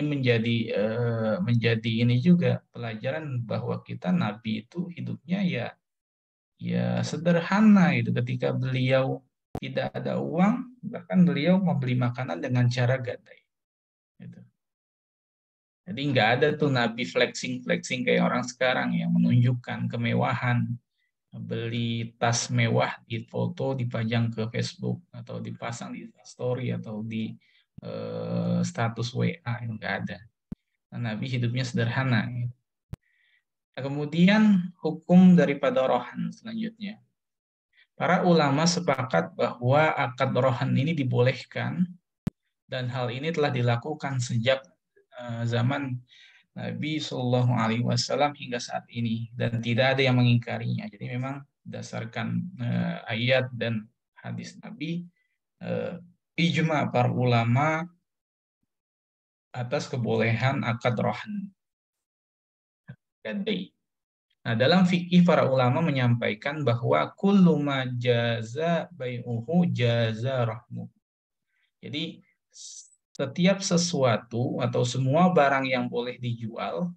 menjadi ini juga pelajaran bahwa kita Nabi itu hidupnya ya sederhana itu. Ketika beliau tidak ada uang, bahkan beliau membeli makanan dengan cara gadai. Gitu. Jadi nggak ada tuh Nabi flexing kayak orang sekarang yang menunjukkan kemewahan, beli tas mewah, di foto, dipajang ke Facebook atau dipasang di story atau di status WA, itu nggak ada. Nah, Nabi hidupnya sederhana. Gitu. Nah, kemudian hukum daripada rohan selanjutnya. Para ulama sepakat bahwa akad rohan ini dibolehkan dan hal ini telah dilakukan sejak zaman Nabi Shallallahu Alaihi Wasallam hingga saat ini dan tidak ada yang mengingkarinya. Jadi memang berdasarkan ayat dan hadis Nabi, ijma para ulama atas kebolehan akad rohan gadai. Nah, dalam fikih para ulama menyampaikan bahwa kullu ma jaza bai'uhu jaza rahmu. Jadi setiap sesuatu atau semua barang yang boleh dijual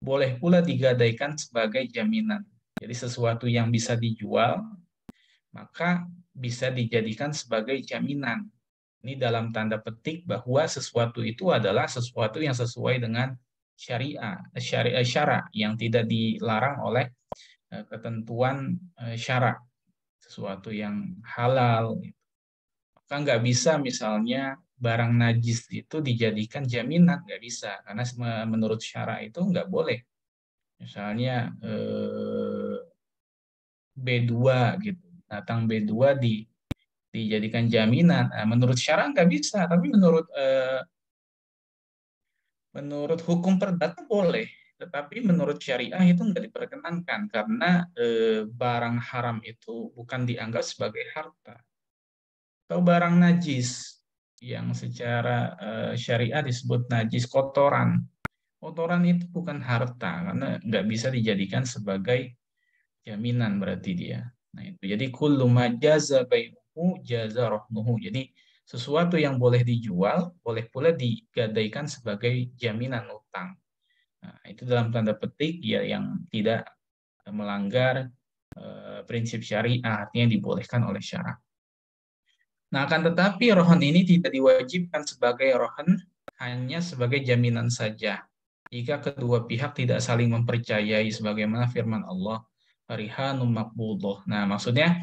boleh pula digadaikan sebagai jaminan. Jadi sesuatu yang bisa dijual maka bisa dijadikan sebagai jaminan. Ini dalam tanda petik bahwa sesuatu itu adalah sesuatu yang sesuai dengan syara yang tidak dilarang oleh ketentuan syara, sesuatu yang halal. Maka nggak bisa misalnya barang najis itu dijadikan jaminan, nggak bisa, karena menurut syara itu nggak boleh. Misalnya B2 gitu, datang B2 dijadikan jaminan. Nah, menurut syara nggak bisa, tapi menurut hukum perdata boleh, tetapi menurut syariah itu nggak diperkenankan karena barang haram itu bukan dianggap sebagai harta. Atau barang najis yang secara syariah disebut najis, kotoran. Kotoran itu bukan harta karena nggak bisa dijadikan sebagai jaminan berarti dia. Nah itu jadi kullu ma jaza bai'uhu jaza rahnuhu. Jadi sesuatu yang boleh dijual, boleh pula digadaikan sebagai jaminan utang. Nah, itu dalam tanda petik ya yang tidak melanggar prinsip syariah, artinya dibolehkan oleh syarak. Nah, akan tetapi rohan ini tidak diwajibkan sebagai rohan, hanya sebagai jaminan saja. Jika kedua pihak tidak saling mempercayai sebagaimana firman Allah, farihanum maqbudhah. Nah, maksudnya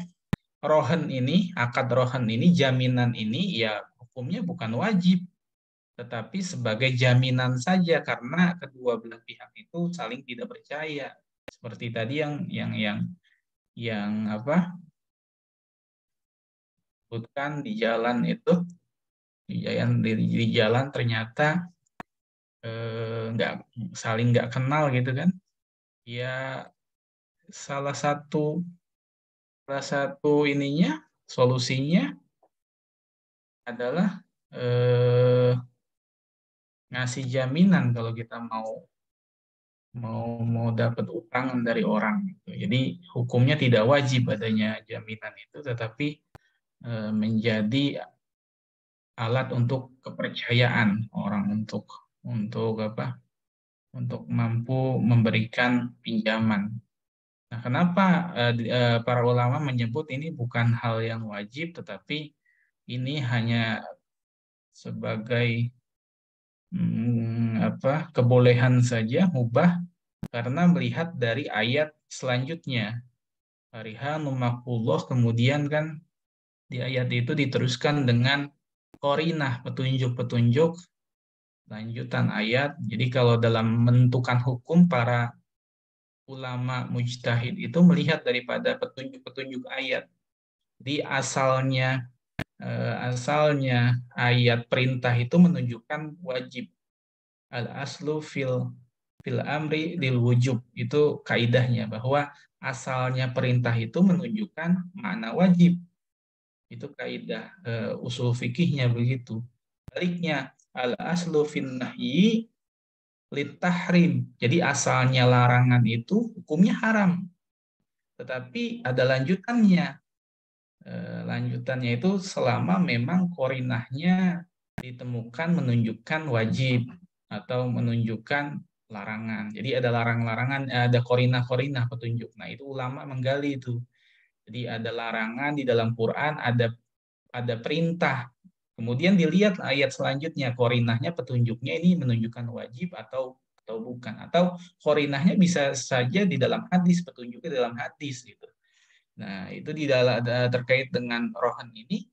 rohan ini, akad rohan ini, jaminan ini ya hukumnya bukan wajib, tetapi sebagai jaminan saja karena kedua belah pihak itu saling tidak percaya. Seperti tadi yang apa? Sebutkan di jalan itu, di jalan ternyata saling nggak kenal gitu kan? Ya salah satu solusinya adalah ngasih jaminan kalau kita mau dapat utangan dari orang. Jadi hukumnya tidak wajib adanya jaminan itu, tetapi menjadi alat untuk kepercayaan orang untuk apa? Untuk mampu memberikan pinjaman. Nah, kenapa para ulama menyebut ini bukan hal yang wajib, tetapi ini hanya sebagai kebolehan saja, mubah, karena melihat dari ayat selanjutnya. Fariha numakullah, kemudian kan di ayat itu diteruskan dengan korinah, petunjuk-petunjuk, lanjutan ayat. Jadi kalau dalam menentukan hukum, para ulama mujtahid itu melihat daripada petunjuk-petunjuk ayat. Jadi asalnya ayat perintah itu menunjukkan wajib. Al-aslu fil amri lil wujub. Itu kaidahnya, bahwa asalnya perintah itu menunjukkan makna wajib. Itu kaidah usul fikihnya begitu. Baliknya, al-aslu fin nahyi litahrim. Jadi asalnya larangan itu hukumnya haram. Tetapi ada lanjutannya. Lanjutannya itu selama memang korinahnya ditemukan menunjukkan wajib atau menunjukkan larangan. Jadi ada larang-larangan, ada korinah-korinah petunjuk. Nah, itu ulama menggali itu. Jadi ada larangan di dalam Quran, ada perintah. Kemudian dilihat ayat selanjutnya, korinahnya, petunjuknya ini menunjukkan wajib atau bukan. Atau korinahnya bisa saja di dalam hadis, petunjuknya dalam hadis gitu. Nah, itu di dalam terkait dengan rohan ini,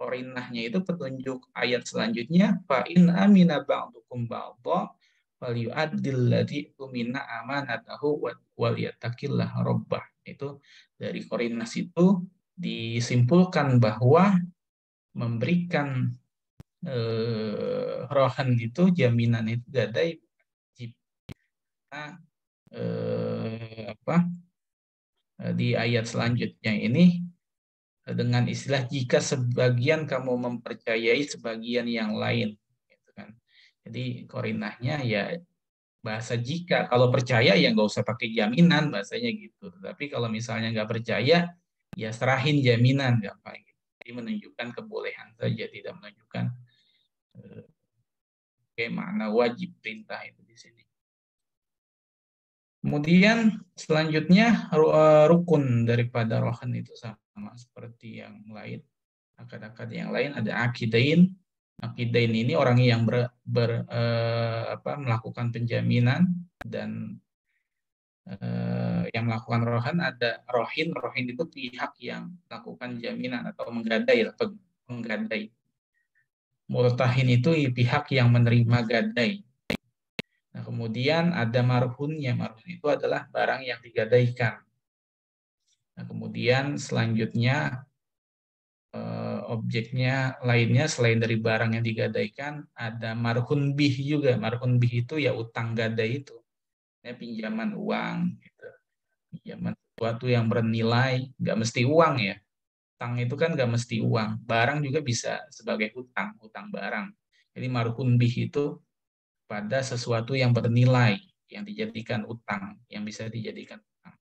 korinahnya itu petunjuk ayat selanjutnya, fa in amina ba'dukum ba'dha falyu'addil ladzi umina amanatahu wal yattaqillah rabbah. Itu dari korinah itu disimpulkan bahwa memberikan rohan itu, jaminan itu gadai di ayat selanjutnya ini dengan istilah jika sebagian kamu mempercayai sebagian yang lain, gitu kan. Jadi korinahnya ya bahasa jika. Kalau percaya ya nggak usah pakai jaminan, bahasanya gitu. Tapi kalau misalnya nggak percaya ya serahin jaminan, gampang. Jadi menunjukkan kebolehan saja, tidak menunjukkan makna wajib perintah itu di sini. Kemudian selanjutnya rukun daripada rohan itu sama seperti yang lain. Akad-akad yang lain ada akidain. Akidain ini orang yang melakukan penjaminan, dan yang melakukan rohan ada rohin. Rohin itu pihak yang melakukan jaminan atau menggadai. Murtahin itu pihak yang menerima gadai. Nah, kemudian ada marhunnya. Marhun itu adalah barang yang digadaikan. Nah, kemudian selanjutnya objeknya lainnya selain dari barang yang digadaikan, ada marhun bih juga. Marhun bih itu ya utang gadai itu. Ya, pinjaman uang. Gitu. Pinjaman sesuatu yang bernilai, nggak mesti uang ya. Utang itu kan nggak mesti uang. Barang juga bisa sebagai hutang barang. Jadi marhun bih itu pada sesuatu yang bernilai, yang dijadikan utang, yang bisa dijadikan utang.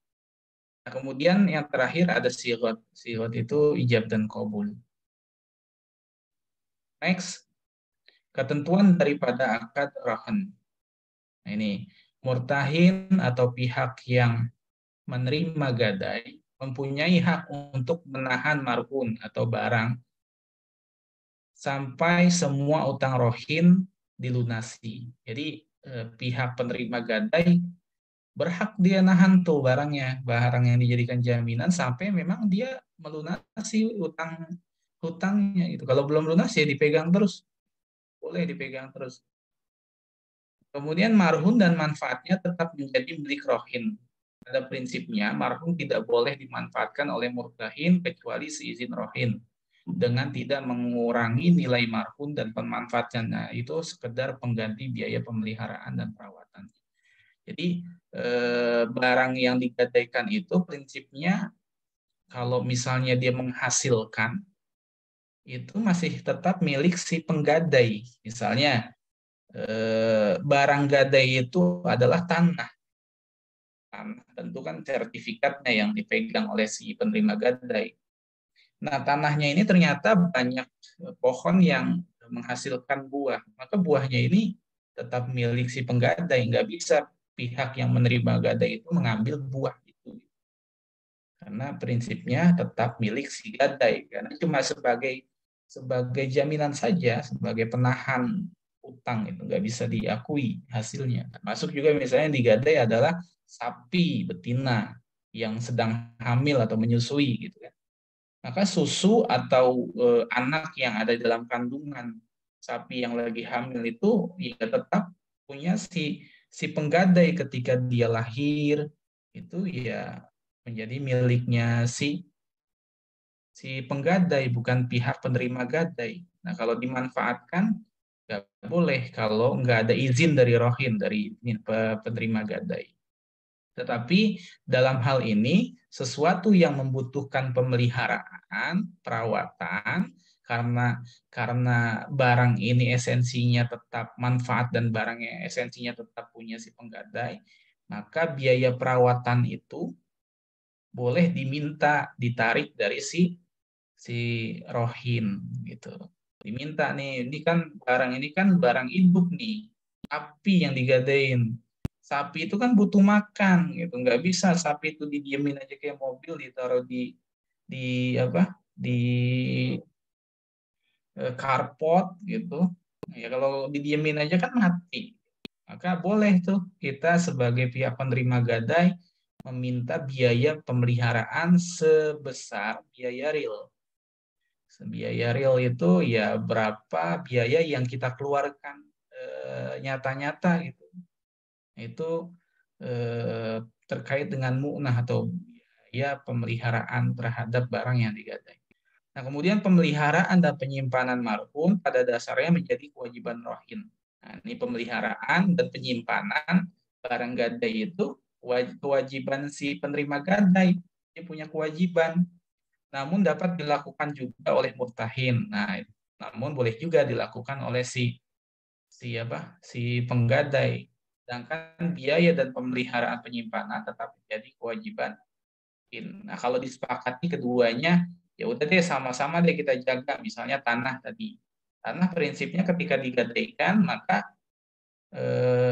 Nah, kemudian yang terakhir ada sighot. Sighot itu ijab dan qabul. Next, ketentuan daripada akad rahan. Nah, ini murtahin atau pihak yang menerima gadai mempunyai hak untuk menahan marhun atau barang sampai semua utang rohin dilunasi. Jadi pihak penerima gadai berhak dia nahan tuh barang yang dijadikan jaminan sampai memang dia melunasi hutangnya itu. Kalau belum lunas ya dipegang terus, boleh dipegang terus. Kemudian marhun dan manfaatnya tetap menjadi milik rohin. Pada prinsipnya marhun tidak boleh dimanfaatkan oleh murtahin kecuali seizin rohin, dengan tidak mengurangi nilai marhun dan pemanfaatnya. Itu sekedar pengganti biaya pemeliharaan dan perawatan. Jadi barang yang digadaikan itu prinsipnya kalau misalnya dia menghasilkan itu masih tetap milik si penggadai. Misalnya barang gadai itu adalah tanah. Tentu kan sertifikatnya yang dipegang oleh si penerima gadai. Nah, tanahnya ini ternyata banyak pohon yang menghasilkan buah, maka buahnya ini tetap milik si penggadai. Nggak bisa pihak yang menerima gadai itu mengambil buah itu. Karena prinsipnya tetap milik si gadai. Karena cuma sebagai jaminan saja, sebagai penahan utang, itu nggak bisa diakui hasilnya. Termasuk juga misalnya yang digadai adalah sapi betina yang sedang hamil atau menyusui gitu kan. Maka susu atau anak yang ada di dalam kandungan sapi yang lagi hamil itu ya tetap punya si penggadai ketika dia lahir, itu ya menjadi miliknya si penggadai, bukan pihak penerima gadai. Nah, kalau dimanfaatkan nggak boleh kalau nggak ada izin dari rohin, dari penerima gadai. Tetapi dalam hal ini, sesuatu yang membutuhkan pemeliharaan, perawatan, karena barang ini esensinya tetap manfaat dan barangnya esensinya tetap punya si penggadai, maka biaya perawatan itu boleh diminta ditarik dari si rohin gitu. Diminta nih, ini kan barang hidup nih, sapi yang digadain. Sapi itu kan butuh makan gitu, nggak bisa sapi itu didiemin aja kayak mobil, ditaruh di carport gitu. Ya kalau didiemin aja kan mati. Maka boleh tuh kita sebagai pihak penerima gadai meminta biaya pemeliharaan sebesar biaya real. Biaya real itu ya berapa biaya yang kita keluarkan nyata-nyata gitu. Itu terkait dengan mu'nah atau biaya pemeliharaan terhadap barang yang digadai. Nah, kemudian pemeliharaan dan penyimpanan marhum pada dasarnya menjadi kewajiban rohin. Nah, ini pemeliharaan dan penyimpanan barang gadai itu kewajiban si penerima gadai. Dia punya kewajiban. Namun dapat dilakukan juga oleh murtahin. Nah, namun boleh juga dilakukan oleh si penggadai. Sedangkan biaya dan pemeliharaan penyimpanan tetap menjadi kewajiban. Nah, kalau disepakati keduanya, ya udah deh sama-sama deh kita jaga. Misalnya tanah tadi. Tanah prinsipnya ketika digadaikan, maka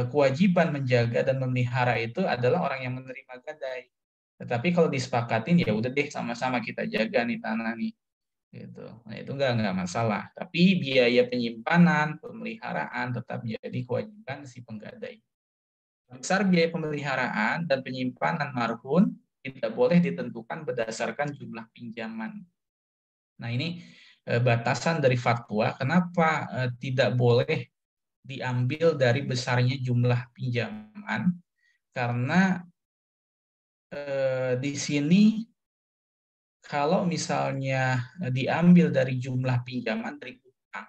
kewajiban menjaga dan memelihara itu adalah orang yang menerima gadai. Tetapi kalau disepakatin, ya udah deh sama-sama kita jaga nih tanah nih. Gitu. Nah, itu enggak masalah. Tapi biaya penyimpanan, pemeliharaan tetap menjadi kewajiban si penggadai. Besar biaya pemeliharaan dan penyimpanan marhun tidak boleh ditentukan berdasarkan jumlah pinjaman. Nah, ini batasan dari fatwa kenapa tidak boleh diambil dari besarnya jumlah pinjaman, karena di sini kalau misalnya diambil dari jumlah pinjaman dari utang,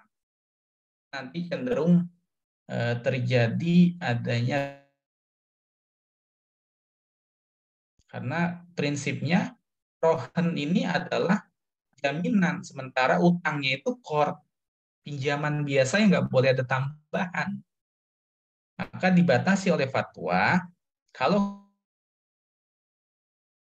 nanti cenderung terjadi adanya, karena prinsipnya rohen ini adalah jaminan, sementara utangnya itu qard, pinjaman biasa yang nggak boleh ada tambahan. Maka dibatasi oleh fatwa kalau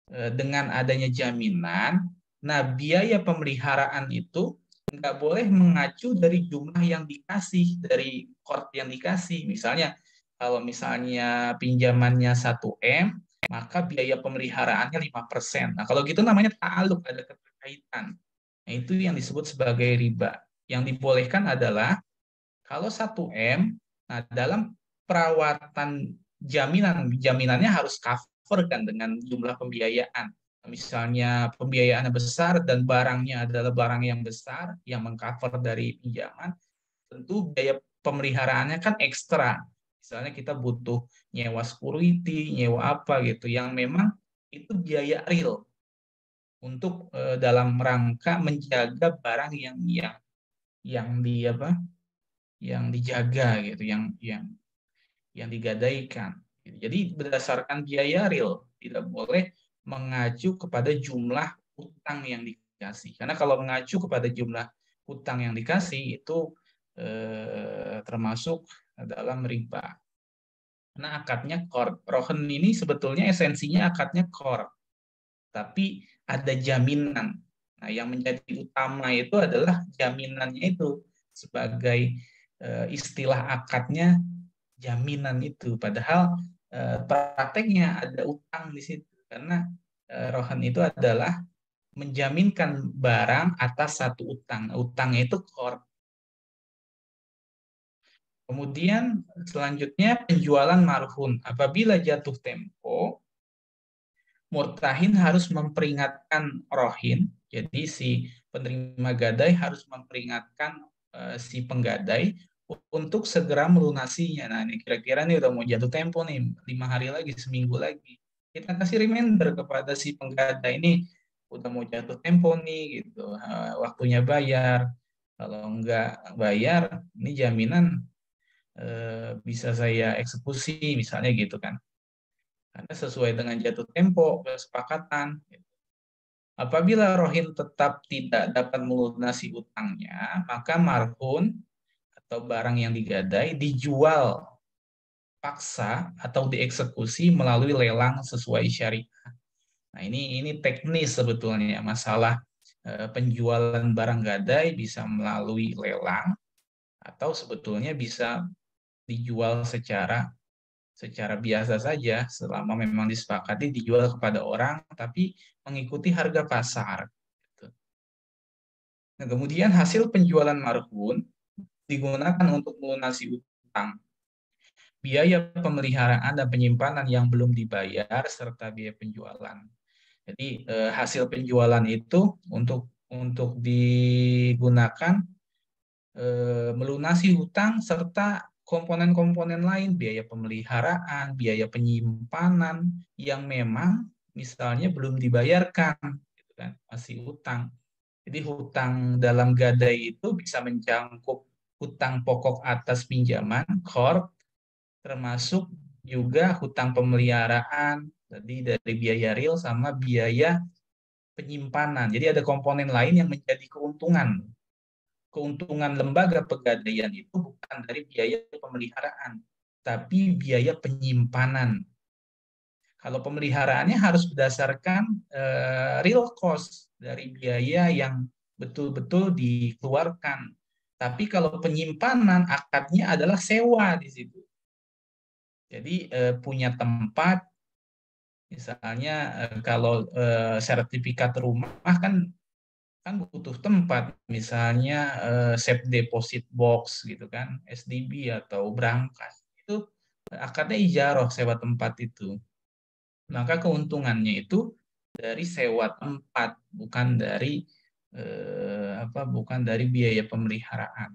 dengan adanya jaminan, nah biaya pemeliharaan itu nggak boleh mengacu dari jumlah yang dikasih, dari qard yang dikasih. Misalnya, kalau misalnya pinjamannya 1M, maka biaya pemeliharaannya 5%. Nah, kalau gitu namanya ta'aluk, ada keterkaitan. Nah, itu yang disebut sebagai riba. Yang dibolehkan adalah kalau 1M, nah dalam perawatan jaminannya harus cover kan dengan jumlah pembiayaan. Misalnya pembiayaannya besar dan barangnya adalah barang yang besar yang mengcover dari pinjaman, tentu biaya pemeliharaannya kan ekstra. Misalnya kita butuh nyewa security, nyewa apa gitu, yang memang itu biaya real untuk dalam rangka menjaga barang yang dijaga gitu, yang digadaikan. Jadi berdasarkan biaya real, tidak boleh mengacu kepada jumlah utang yang dikasih. Karena kalau mengacu kepada jumlah utang yang dikasih itu termasuk dalam riba. Karena akadnya qard. Rohen ini sebetulnya esensinya akadnya qard, tapi ada jaminan. Nah, yang menjadi utama itu adalah jaminannya itu. sebagai istilah akadnya jaminan itu. Padahal prakteknya ada utang di situ. Karena rohan itu adalah menjaminkan barang atas satu utang. Utangnya itu qard. Kemudian selanjutnya penjualan marhun. Apabila jatuh tempo, murtahin harus memperingatkan rohin. Jadi si penerima gadai harus memperingatkan si penggadai untuk segera melunasinya. Nah, ini kira-kira nih udah mau jatuh tempo nih, 5 hari lagi, seminggu lagi. Kita kasih reminder kepada si penggadai ini udah mau jatuh tempo nih, gitu. Waktunya bayar. Kalau nggak bayar, ini jaminan bisa saya eksekusi, misalnya gitu kan. Karena sesuai dengan jatuh tempo, kesepakatan. Apabila rohin tetap tidak dapat melunasi utangnya, maka marhun atau barang yang digadai dijual paksa atau dieksekusi melalui lelang sesuai syariah. Nah, ini teknis sebetulnya masalah penjualan barang gadai bisa melalui lelang atau sebetulnya bisa dijual secara biasa saja selama memang disepakati dijual kepada orang tapi mengikuti harga pasar. Nah, kemudian hasil penjualan marhun digunakan untuk melunasi utang, biaya pemeliharaan dan penyimpanan yang belum dibayar serta biaya penjualan. Jadi hasil penjualan itu untuk digunakan melunasi hutang serta komponen-komponen lain, biaya pemeliharaan, biaya penyimpanan yang memang misalnya belum dibayarkan, gitu kan, masih hutang. Jadi hutang dalam gadai itu bisa mencakup hutang pokok atas pinjaman, qard, termasuk juga hutang pemeliharaan, jadi dari biaya real sama biaya penyimpanan. Jadi ada komponen lain yang menjadi keuntungan. Keuntungan lembaga pegadaian itu bukan dari biaya pemeliharaan, tapi biaya penyimpanan. Kalau pemeliharaannya harus berdasarkan real cost dari biaya yang betul-betul dikeluarkan. Tapi kalau penyimpanan akadnya adalah sewa di situ. Jadi punya tempat, misalnya kalau sertifikat rumah kan butuh tempat, misalnya safe deposit box gitu kan, SDB atau berangkas. Itu akadnya ijaroh sewa tempat itu. Maka keuntungannya itu dari sewa tempat, bukan dari bukan dari biaya pemeliharaan.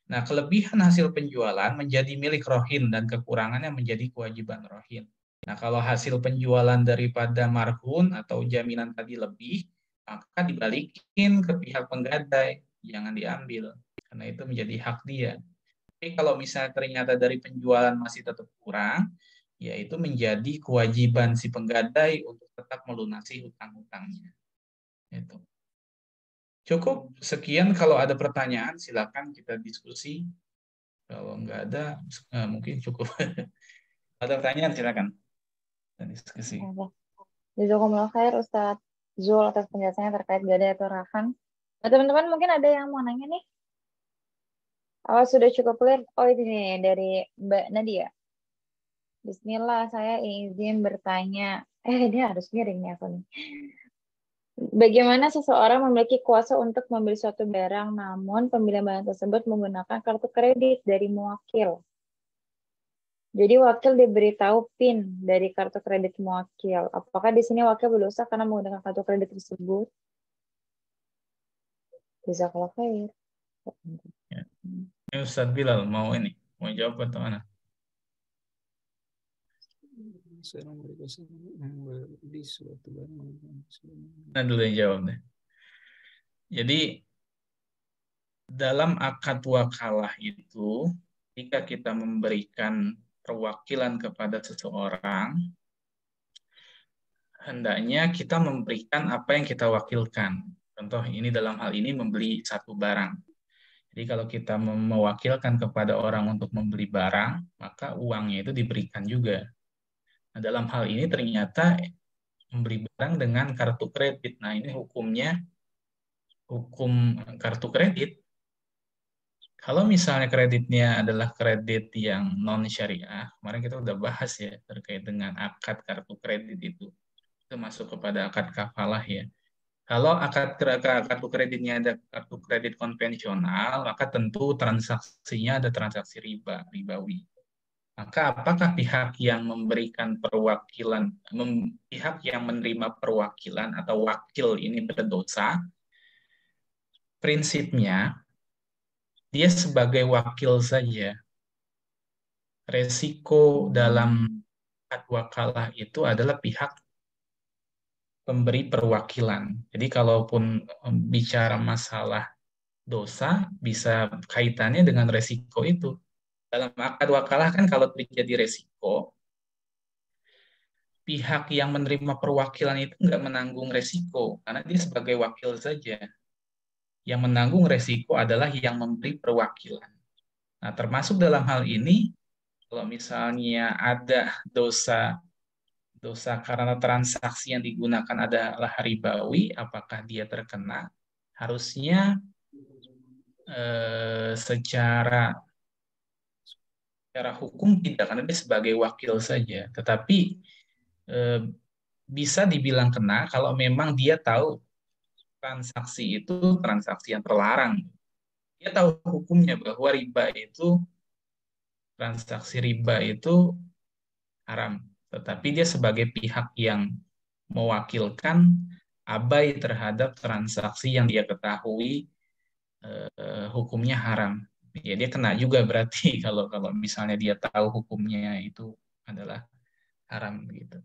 Nah, kelebihan hasil penjualan menjadi milik rohin dan kekurangannya menjadi kewajiban rohin. Nah, kalau hasil penjualan daripada marhun atau jaminan tadi lebih, maka dibalikin ke pihak penggadai, jangan diambil, karena itu menjadi hak dia. Tapi kalau misalnya ternyata dari penjualan masih tetap kurang, ya itu menjadi kewajiban si penggadai untuk tetap melunasi hutang-hutangnya. Itu. Cukup sekian, kalau ada pertanyaan silakan kita diskusi. Kalau nggak ada, mungkin cukup. Ada pertanyaan silakan. Dan diskusi. Jazakumullah khair Ustadz Zul atas penjelasannya terkait gadai atau rahan. Nah, teman-teman mungkin ada yang mau nanya nih? Oh, sudah cukup clear. Oh, ini nih, dari Mbak Nadia. Bismillah, saya izin bertanya. Dia harus miring nih aku nih. Bagaimana seseorang memiliki kuasa untuk membeli suatu barang, namun pembelian barang tersebut menggunakan kartu kredit dari muwakil? Jadi wakil diberitahu PIN dari kartu kredit muwakil. Apakah di sini wakil berdosa karena menggunakan kartu kredit tersebut? Jazakallah khair. Ya. Ustadz Bilal mau jawab atau mana? Nah, dulu yang jawab deh. Jadi dalam akad wakalah itu, jika kita memberikan perwakilan kepada seseorang, hendaknya kita memberikan apa yang kita wakilkan. Contoh ini dalam hal ini membeli satu barang. Jadi kalau kita mewakilkan kepada orang untuk membeli barang, maka uangnya itu diberikan juga. Nah, dalam hal ini ternyata memberi barang dengan kartu kredit. Nah, ini hukum kartu kredit Kalau misalnya kreditnya adalah kredit yang non syariah, kemarin kita udah bahas ya terkait dengan akad kartu kredit itu masuk kepada akad kafalah ya. Kalau kartu kreditnya ada kartu kredit konvensional, maka tentu transaksinya ada transaksi ribawi. Maka apakah pihak yang memberikan perwakilan, pihak yang menerima perwakilan atau wakil ini berdosa? Prinsipnya, dia sebagai wakil saja. Resiko dalam akad wakalah itu adalah pihak pemberi perwakilan. Jadi kalaupun bicara masalah dosa, bisa kaitannya dengan resiko itu. Dalam akad wakalah kan kalau terjadi resiko, pihak yang menerima perwakilan itu nggak menanggung resiko, karena dia sebagai wakil saja. Yang menanggung resiko adalah yang memberi perwakilan. Nah, termasuk dalam hal ini, kalau misalnya ada dosa karena transaksi yang digunakan adalah ribawi, apakah dia terkena? Harusnya secara hukum tidak, karena dia sebagai wakil saja. Tetapi bisa dibilang kena kalau memang dia tahu transaksi itu transaksi yang terlarang. Dia tahu hukumnya bahwa transaksi riba itu haram. Tetapi dia sebagai pihak yang mewakilkan abai terhadap transaksi yang dia ketahui hukumnya haram. Ya dia kena juga berarti kalau misalnya dia tahu hukumnya itu adalah haram gitu.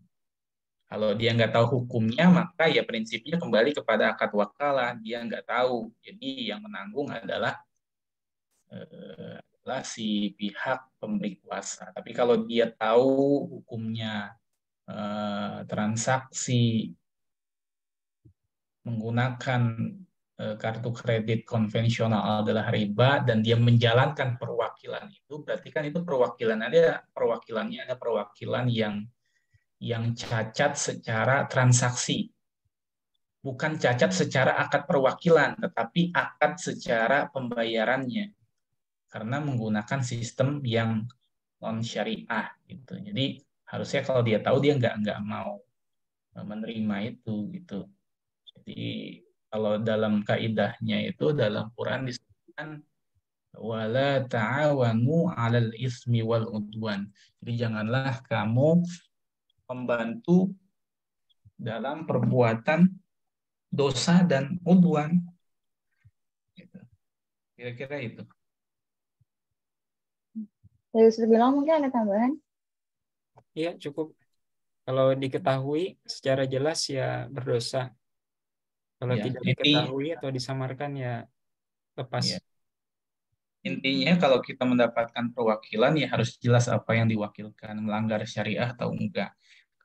Kalau dia nggak tahu hukumnya, maka ya prinsipnya kembali kepada akad wakalah. Dia nggak tahu. Jadi yang menanggung adalah si pihak pemberi kuasa. Tapi kalau dia tahu hukumnya transaksi menggunakan kartu kredit konvensional adalah riba dan dia menjalankan perwakilan itu, berarti kan itu perwakilannya ada perwakilan yang cacat secara transaksi. Bukan cacat secara akad perwakilan, tetapi akad secara pembayarannya. Karena menggunakan sistem yang non syariah gitu. Jadi harusnya kalau dia tahu dia nggak mau menerima itu gitu. Jadi kalau dalam kaidahnya itu dalam Quran disebutkan wala ta'awanu 'alal ismi wal udwan. Jadi janganlah kamu membantu dalam perbuatan dosa dan udwan. Gitu. Kira-kira itu. Dari Ustaz bilang mungkin ada tambahan? Iya, cukup. Kalau diketahui secara jelas ya berdosa. Kalau Ya, tidak diketahui atau disamarkan ya lepas. ya. Intinya kalau kita mendapatkan perwakilan ya harus jelas apa yang diwakilkan, melanggar syariah atau enggak.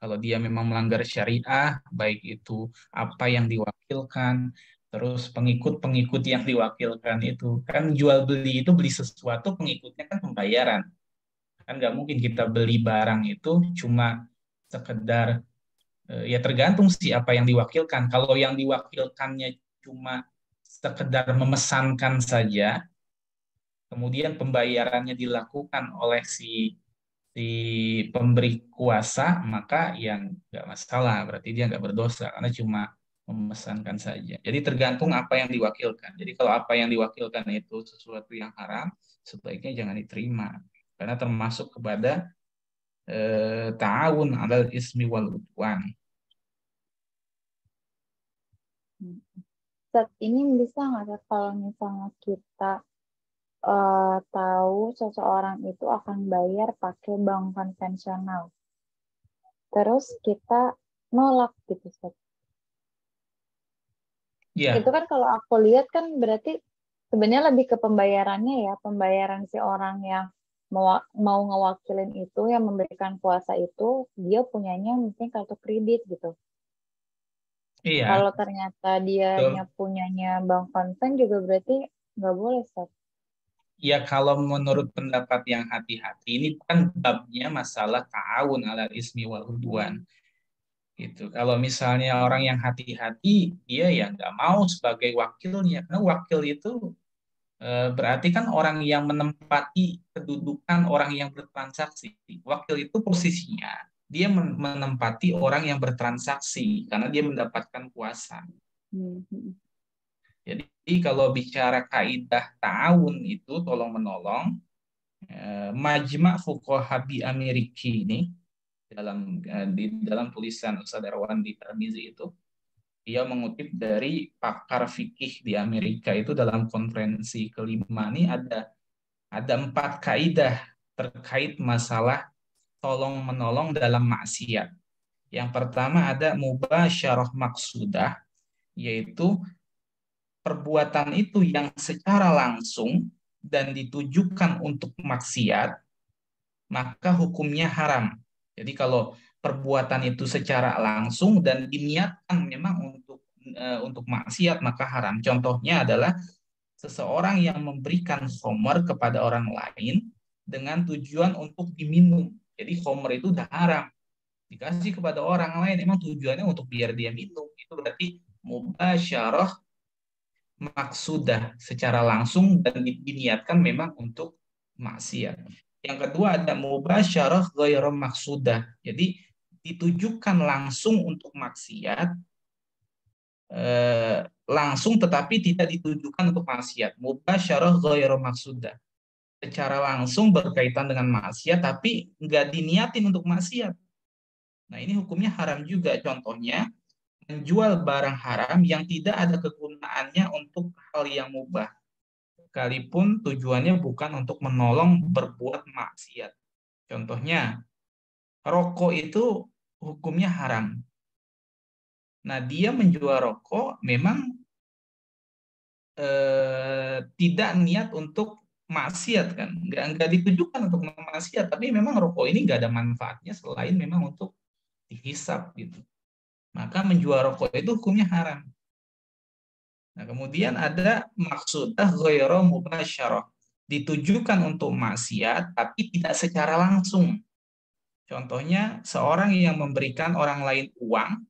Kalau dia memang melanggar syariah, baik itu apa yang diwakilkan, terus pengikut-pengikut yang diwakilkan itu. Kan jual beli itu beli sesuatu, pengikutnya kan pembayaran. Kan nggak mungkin kita beli barang itu cuma sekedar, ya tergantung sih apa yang diwakilkan. Kalau yang diwakilkannya cuma sekedar memesankan saja, kemudian pembayarannya dilakukan oleh si pemberi kuasa, maka yang nggak masalah, berarti dia nggak berdosa karena cuma memesankan saja. Jadi tergantung apa yang diwakilkan. Jadi kalau apa yang diwakilkan itu sesuatu yang haram, sebaiknya jangan diterima karena termasuk kepada ta'awun 'alal ismi wal udwan. Saat ini bisa nggak Ustaz, kalau misalnya kita tahu seseorang itu akan bayar pakai bank konvensional, terus kita nolak gitu Ustaz. Ya, Itu kan kalau aku lihat kan berarti sebenarnya lebih ke pembayarannya ya, pembayaran si orang yang mau ngewakilin itu, yang memberikan kuasa itu, dia punyanya mungkin kartu kredit gitu. iya. Kalau ternyata dianya Betul. punyanya bank konven juga berarti nggak boleh, Ustaz. Ya kalau menurut pendapat yang hati-hati, ini kan babnya masalah ta'awun 'alal ismi wal udwan. Gitu. Kalau misalnya orang yang hati-hati, dia ya nggak mau sebagai wakilnya. Karena wakil itu Berarti kan orang yang menempati kedudukan orang yang bertransaksi. Wakil itu posisinya dia menempati orang yang bertransaksi karena dia mendapatkan kuasa. Jadi kalau bicara kaidah ta'awun itu tolong menolong, Majma' Fuqaha bi Ameriki ini di dalam tulisan Ustaz Erwandi Tarmizi itu, dia mengutip dari pakar fikih di Amerika itu dalam konferensi kelima ini ada 4 kaidah terkait masalah tolong menolong dalam maksiat. Yang pertama ada mubasyarah maksudah, yaitu perbuatan itu yang secara langsung dan ditujukan untuk maksiat, maka hukumnya haram. Jadi kalau perbuatan itu secara langsung dan diniatkan memang untuk maksiat, maka haram. Contohnya adalah seseorang yang memberikan khamr kepada orang lain dengan tujuan untuk diminum. Jadi khamr itu udah haram. Dikasih kepada orang lain emang tujuannya untuk biar dia minum. Itu berarti mubasyarah maksudah, secara langsung dan diniatkan memang untuk maksiat. Yang kedua ada mubasyarah ghairu maksudah. Jadi ditujukan langsung untuk maksiat, langsung tetapi tidak ditujukan untuk maksiat. Mubasyarah ghairu maksudah. Secara langsung berkaitan dengan maksiat tapi nggak diniatin untuk maksiat. Nah, ini hukumnya haram juga. Contohnya menjual barang haram yang tidak ada kegunaannya untuk hal yang mubah, sekalipun tujuannya bukan untuk menolong berbuat maksiat. Contohnya, rokok itu hukumnya haram. Nah, dia menjual rokok memang tidak niat untuk maksiat kan, nggak ditujukan untuk maksiat, tapi memang rokok ini nggak ada manfaatnya selain memang untuk dihisap gitu. Maka menjual rokok itu hukumnya haram. Nah, kemudian ada maksudah ghairu mubasyarah, ditujukan untuk maksiat tapi tidak secara langsung. Contohnya seorang yang memberikan orang lain uang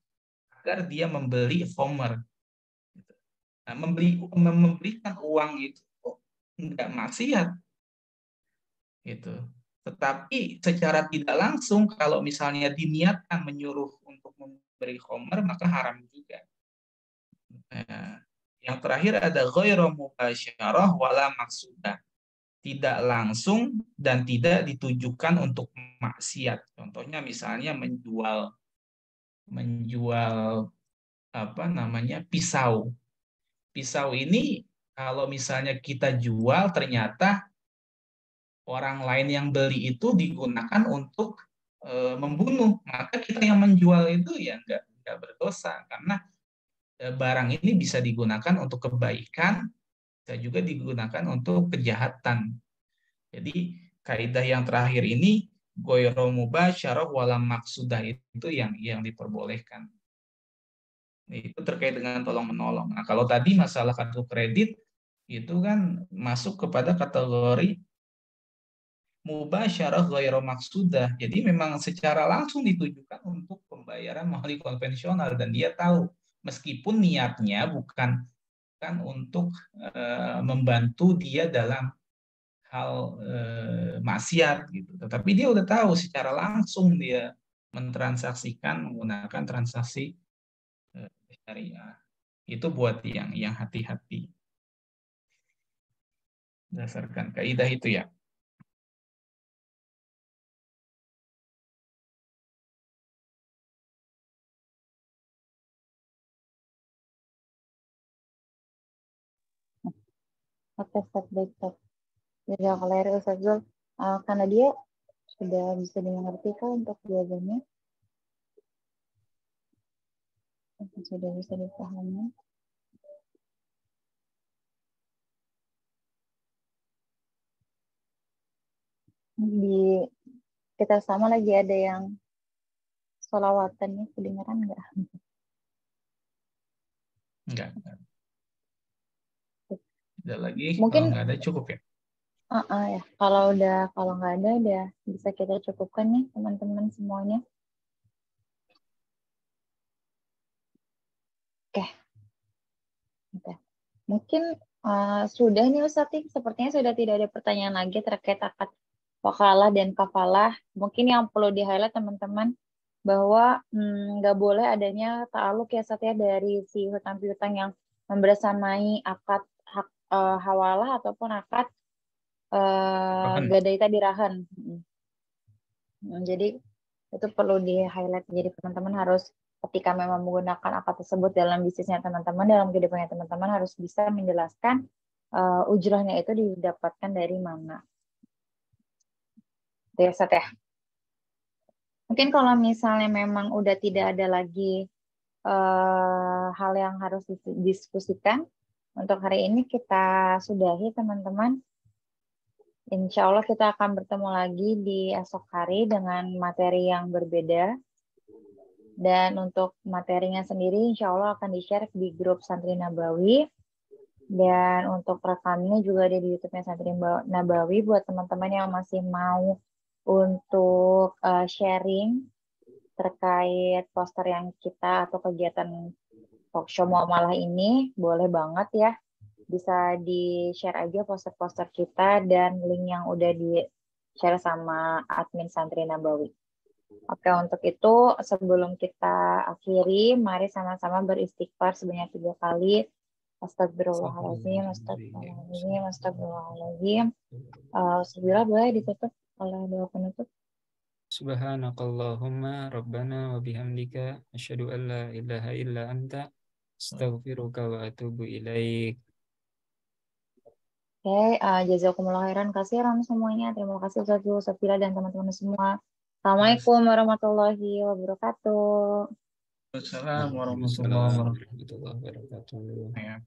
agar dia membeli khamr. Nah, memberikan uang itu enggak maksiat. Gitu. Tetapi secara tidak langsung kalau misalnya diniatkan menyuruh untuk memberi khamr maka haram juga. Nah, yang terakhir ada ghairu mubasyarah wala maksudah. Tidak langsung dan tidak ditujukan untuk maksiat. Contohnya misalnya menjual pisau. Pisau ini kalau misalnya kita jual ternyata orang lain yang beli itu digunakan untuk membunuh, maka kita yang menjual itu ya nggak berdosa karena barang ini bisa digunakan untuk kebaikan, bisa juga digunakan untuk kejahatan. Jadi kaidah yang terakhir ini ghairu mubasyarah wala maksudah itu yang diperbolehkan. Itu terkait dengan tolong menolong. Nah, kalau tadi masalah kartu kredit itu kan masuk kepada kategori mubasyarah ghairu maksudah. Jadi memang secara langsung ditujukan untuk pembayaran melalui konvensional dan dia tahu meskipun niatnya bukan untuk membantu dia dalam hal maksiat gitu. Tetapi dia udah tahu secara langsung dia mentransaksikan menggunakan transaksi syariah. Itu buat yang hati-hati. Berdasarkan kaidah itu ya. Oke, Ustaz, baik, Ustaz. Jazakallah Ustaz Zul. Karena dia sudah bisa dimengerti kan untuk jawabannya. Sudah bisa dipahami. Kita sama lagi ada yang sholawatannya kedengaran nggak? Enggak. Ada lagi? Mungkin kalau nggak ada cukup ya. Ya. Kalau nggak ada udah bisa kita cukupkan nih teman-teman semuanya. Oke. Mungkin Sudah nih Ustaz, sepertinya sudah tidak ada pertanyaan lagi terkait akad wakalah dan kafalah. Mungkin yang perlu di-highlight teman-teman bahwa nggak boleh adanya ta'aluk ya Ustaz ya dari si hutang piutang yang membersamai akad hawalah ataupun akad gadai tadi rahan. Jadi itu perlu di-highlight. Jadi teman-teman harus ketika memang menggunakan akad tersebut dalam bisnisnya teman-teman, dalam kehidupannya teman-teman harus bisa menjelaskan ujrahnya itu didapatkan dari mana. Itu ya, Ustaz ya. Mungkin kalau misalnya memang udah tidak ada lagi hal yang harus didiskusikan, untuk hari ini kita sudahi teman-teman. Insya Allah kita akan bertemu lagi di esok hari dengan materi yang berbeda. Dan untuk materinya sendiri insya Allah akan di-share di grup Santri Nabawi. Dan untuk rekamnya juga ada di YouTube-nya Santri Nabawi buat teman-teman yang masih mau untuk sharing terkait poster yang kita atau kegiatan talkshow muamalah ini, boleh banget ya. Bisa di-share aja poster-poster kita dan link yang udah di-share sama admin Santri Nabawi. Oke, untuk itu sebelum kita akhiri, mari sama-sama beristighfar sebanyak 3 kali. Astagfirullahaladzim, astagfirullahaladzim, astagfirullahaladzim. Sebila boleh ditutup oleh doa penutup. Subhanakallahumma rabbana wa bihamdika asyhadu an la ilaha illa anta astaghfiruka wa atubu ilaik. Oke, jazakumullah khairan kasiran semuanya. Terima kasih Ustaz Bila dan teman-teman semua. Assalamualaikum warahmatullahi wabarakatuh. Assalamualaikum warahmatullahi wabarakatuh.